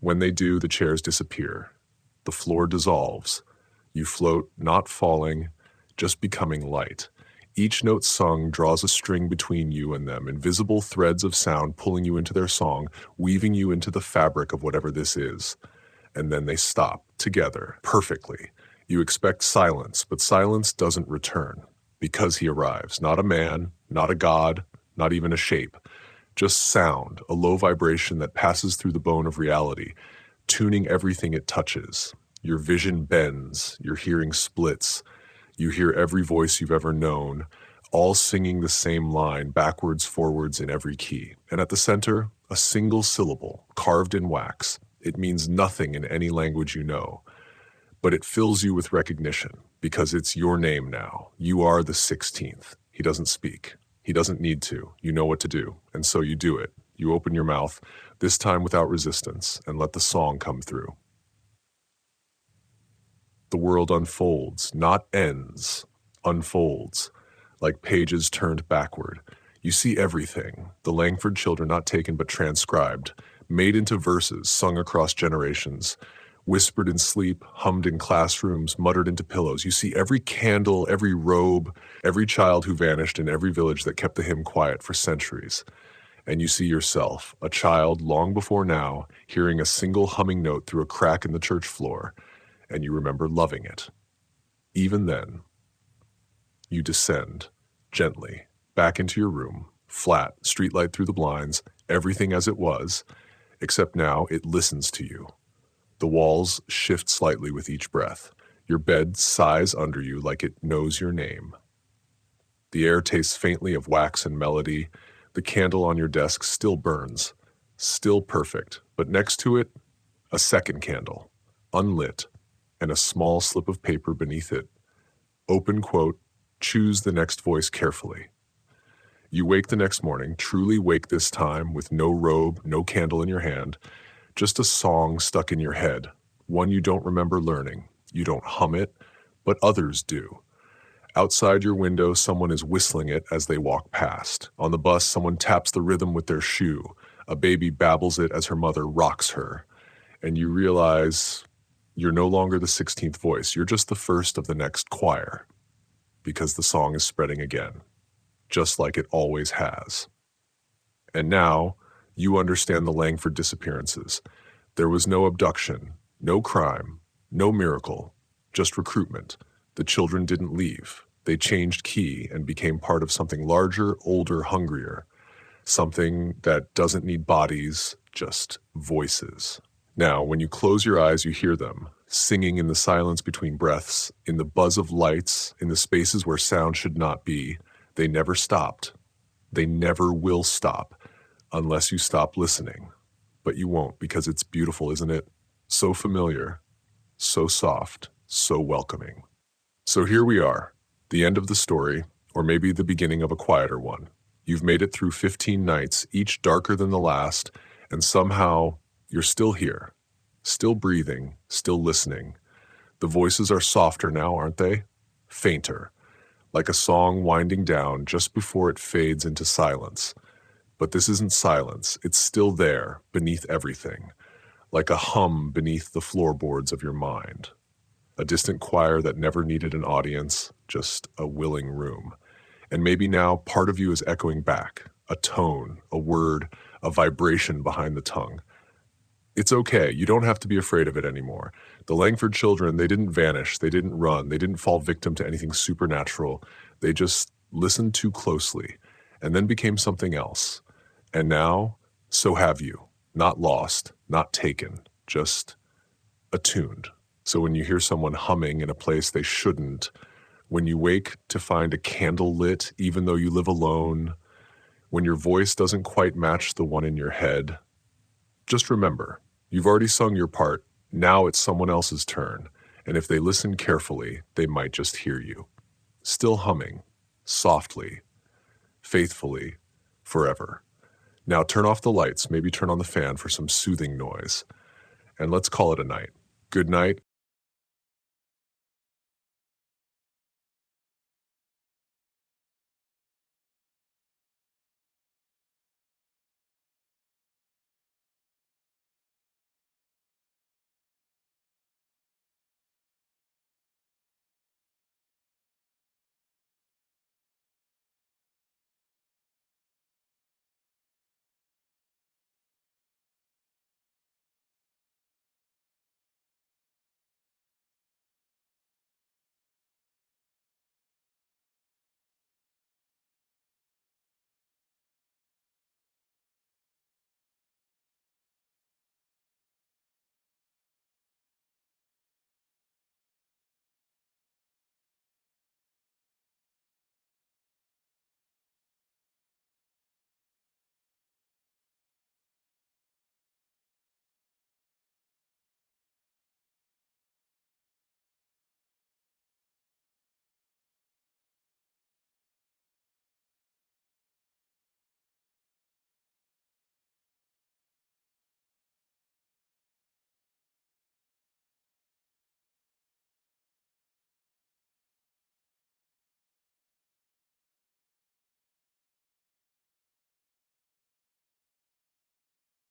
when they do, the chairs disappear. The floor dissolves. You float, not falling, just becoming light. Each note sung draws a string between you and them, invisible threads of sound pulling you into their song, weaving you into the fabric of whatever this is. And then they stop, together, perfectly. You expect silence, but silence doesn't return, because he arrives. Not a man, not a god, not even a shape. Just sound, a low vibration that passes through the bone of reality, tuning everything it touches. Your vision bends, your hearing splits. You hear every voice you've ever known, all singing the same line, backwards, forwards, in every key. And at the center, a single syllable, carved in wax. It means nothing in any language you know, but it fills you with recognition, because it's your name now. You are the 16th. He doesn't speak. He doesn't need to. You know what to do, and so you do it. You open your mouth, this time without resistance, and let the song come through. The world unfolds, not ends, unfolds, like pages turned backward. You see everything, the Langford children not taken but transcribed, made into verses, sung across generations, whispered in sleep, hummed in classrooms, muttered into pillows. You see every candle, every robe, every child who vanished in every village that kept the hymn quiet for centuries. and you see yourself, a child long before now, hearing a single humming note through a crack in the church floor, and you remember loving it. Even then, you descend, gently, back into your room, flat, streetlight through the blinds, everything as it was, except now it listens to you. The walls shift slightly with each breath. Your bed sighs under you like it knows your name. The air tastes faintly of wax and melody. The candle on your desk still burns, still perfect, but next to it, a second candle, unlit, and a small slip of paper beneath it. Open quote, choose the next voice carefully. You wake the next morning, truly wake this time, with no robe, no candle in your hand, just a song stuck in your head, one you don't remember learning. You don't hum it, but others do. Outside your window, someone is whistling it as they walk past. On the bus, someone taps the rhythm with their shoe. A baby babbles it as her mother rocks her. And you realize you're no longer the 16th voice. You're just the first of the next choir, because the song is spreading again, just like it always has. And now you understand the Langford disappearances. There was no abduction, no crime, no miracle, just recruitment. The children didn't leave. They changed key and became part of something larger, older, hungrier. Something that doesn't need bodies, just voices. Now, when you close your eyes, you hear them, singing in the silence between breaths, in the buzz of lights, in the spaces where sound should not be. They never stopped. They never will stop, unless you stop listening. But you won't, because it's beautiful, isn't it? So familiar, so soft, so welcoming. So here we are, the end of the story, or maybe the beginning of a quieter one. You've made it through 15 nights, each darker than the last, and somehow you're still here, still breathing, still listening. The voices are softer now, aren't they? Fainter, like a song winding down just before it fades into silence. But this isn't silence, it's still there, beneath everything, like a hum beneath the floorboards of your mind. A distant choir that never needed an audience, just a willing room. And maybe now part of you is echoing back, a tone, a word, a vibration behind the tongue. It's okay, you don't have to be afraid of it anymore. The Langford children, they didn't vanish, they didn't run, they didn't fall victim to anything supernatural. They just listened too closely, and then became something else. And now, so have you. Not lost, not taken, just attuned. So when you hear someone humming in a place they shouldn't, when you wake to find a candle lit even though you live alone, when your voice doesn't quite match the one in your head, just remember, you've already sung your part. Now it's someone else's turn. And if they listen carefully, they might just hear you. Still humming, softly, faithfully, forever. Now turn off the lights, maybe turn on the fan for some soothing noise. And let's call it a night. Good night,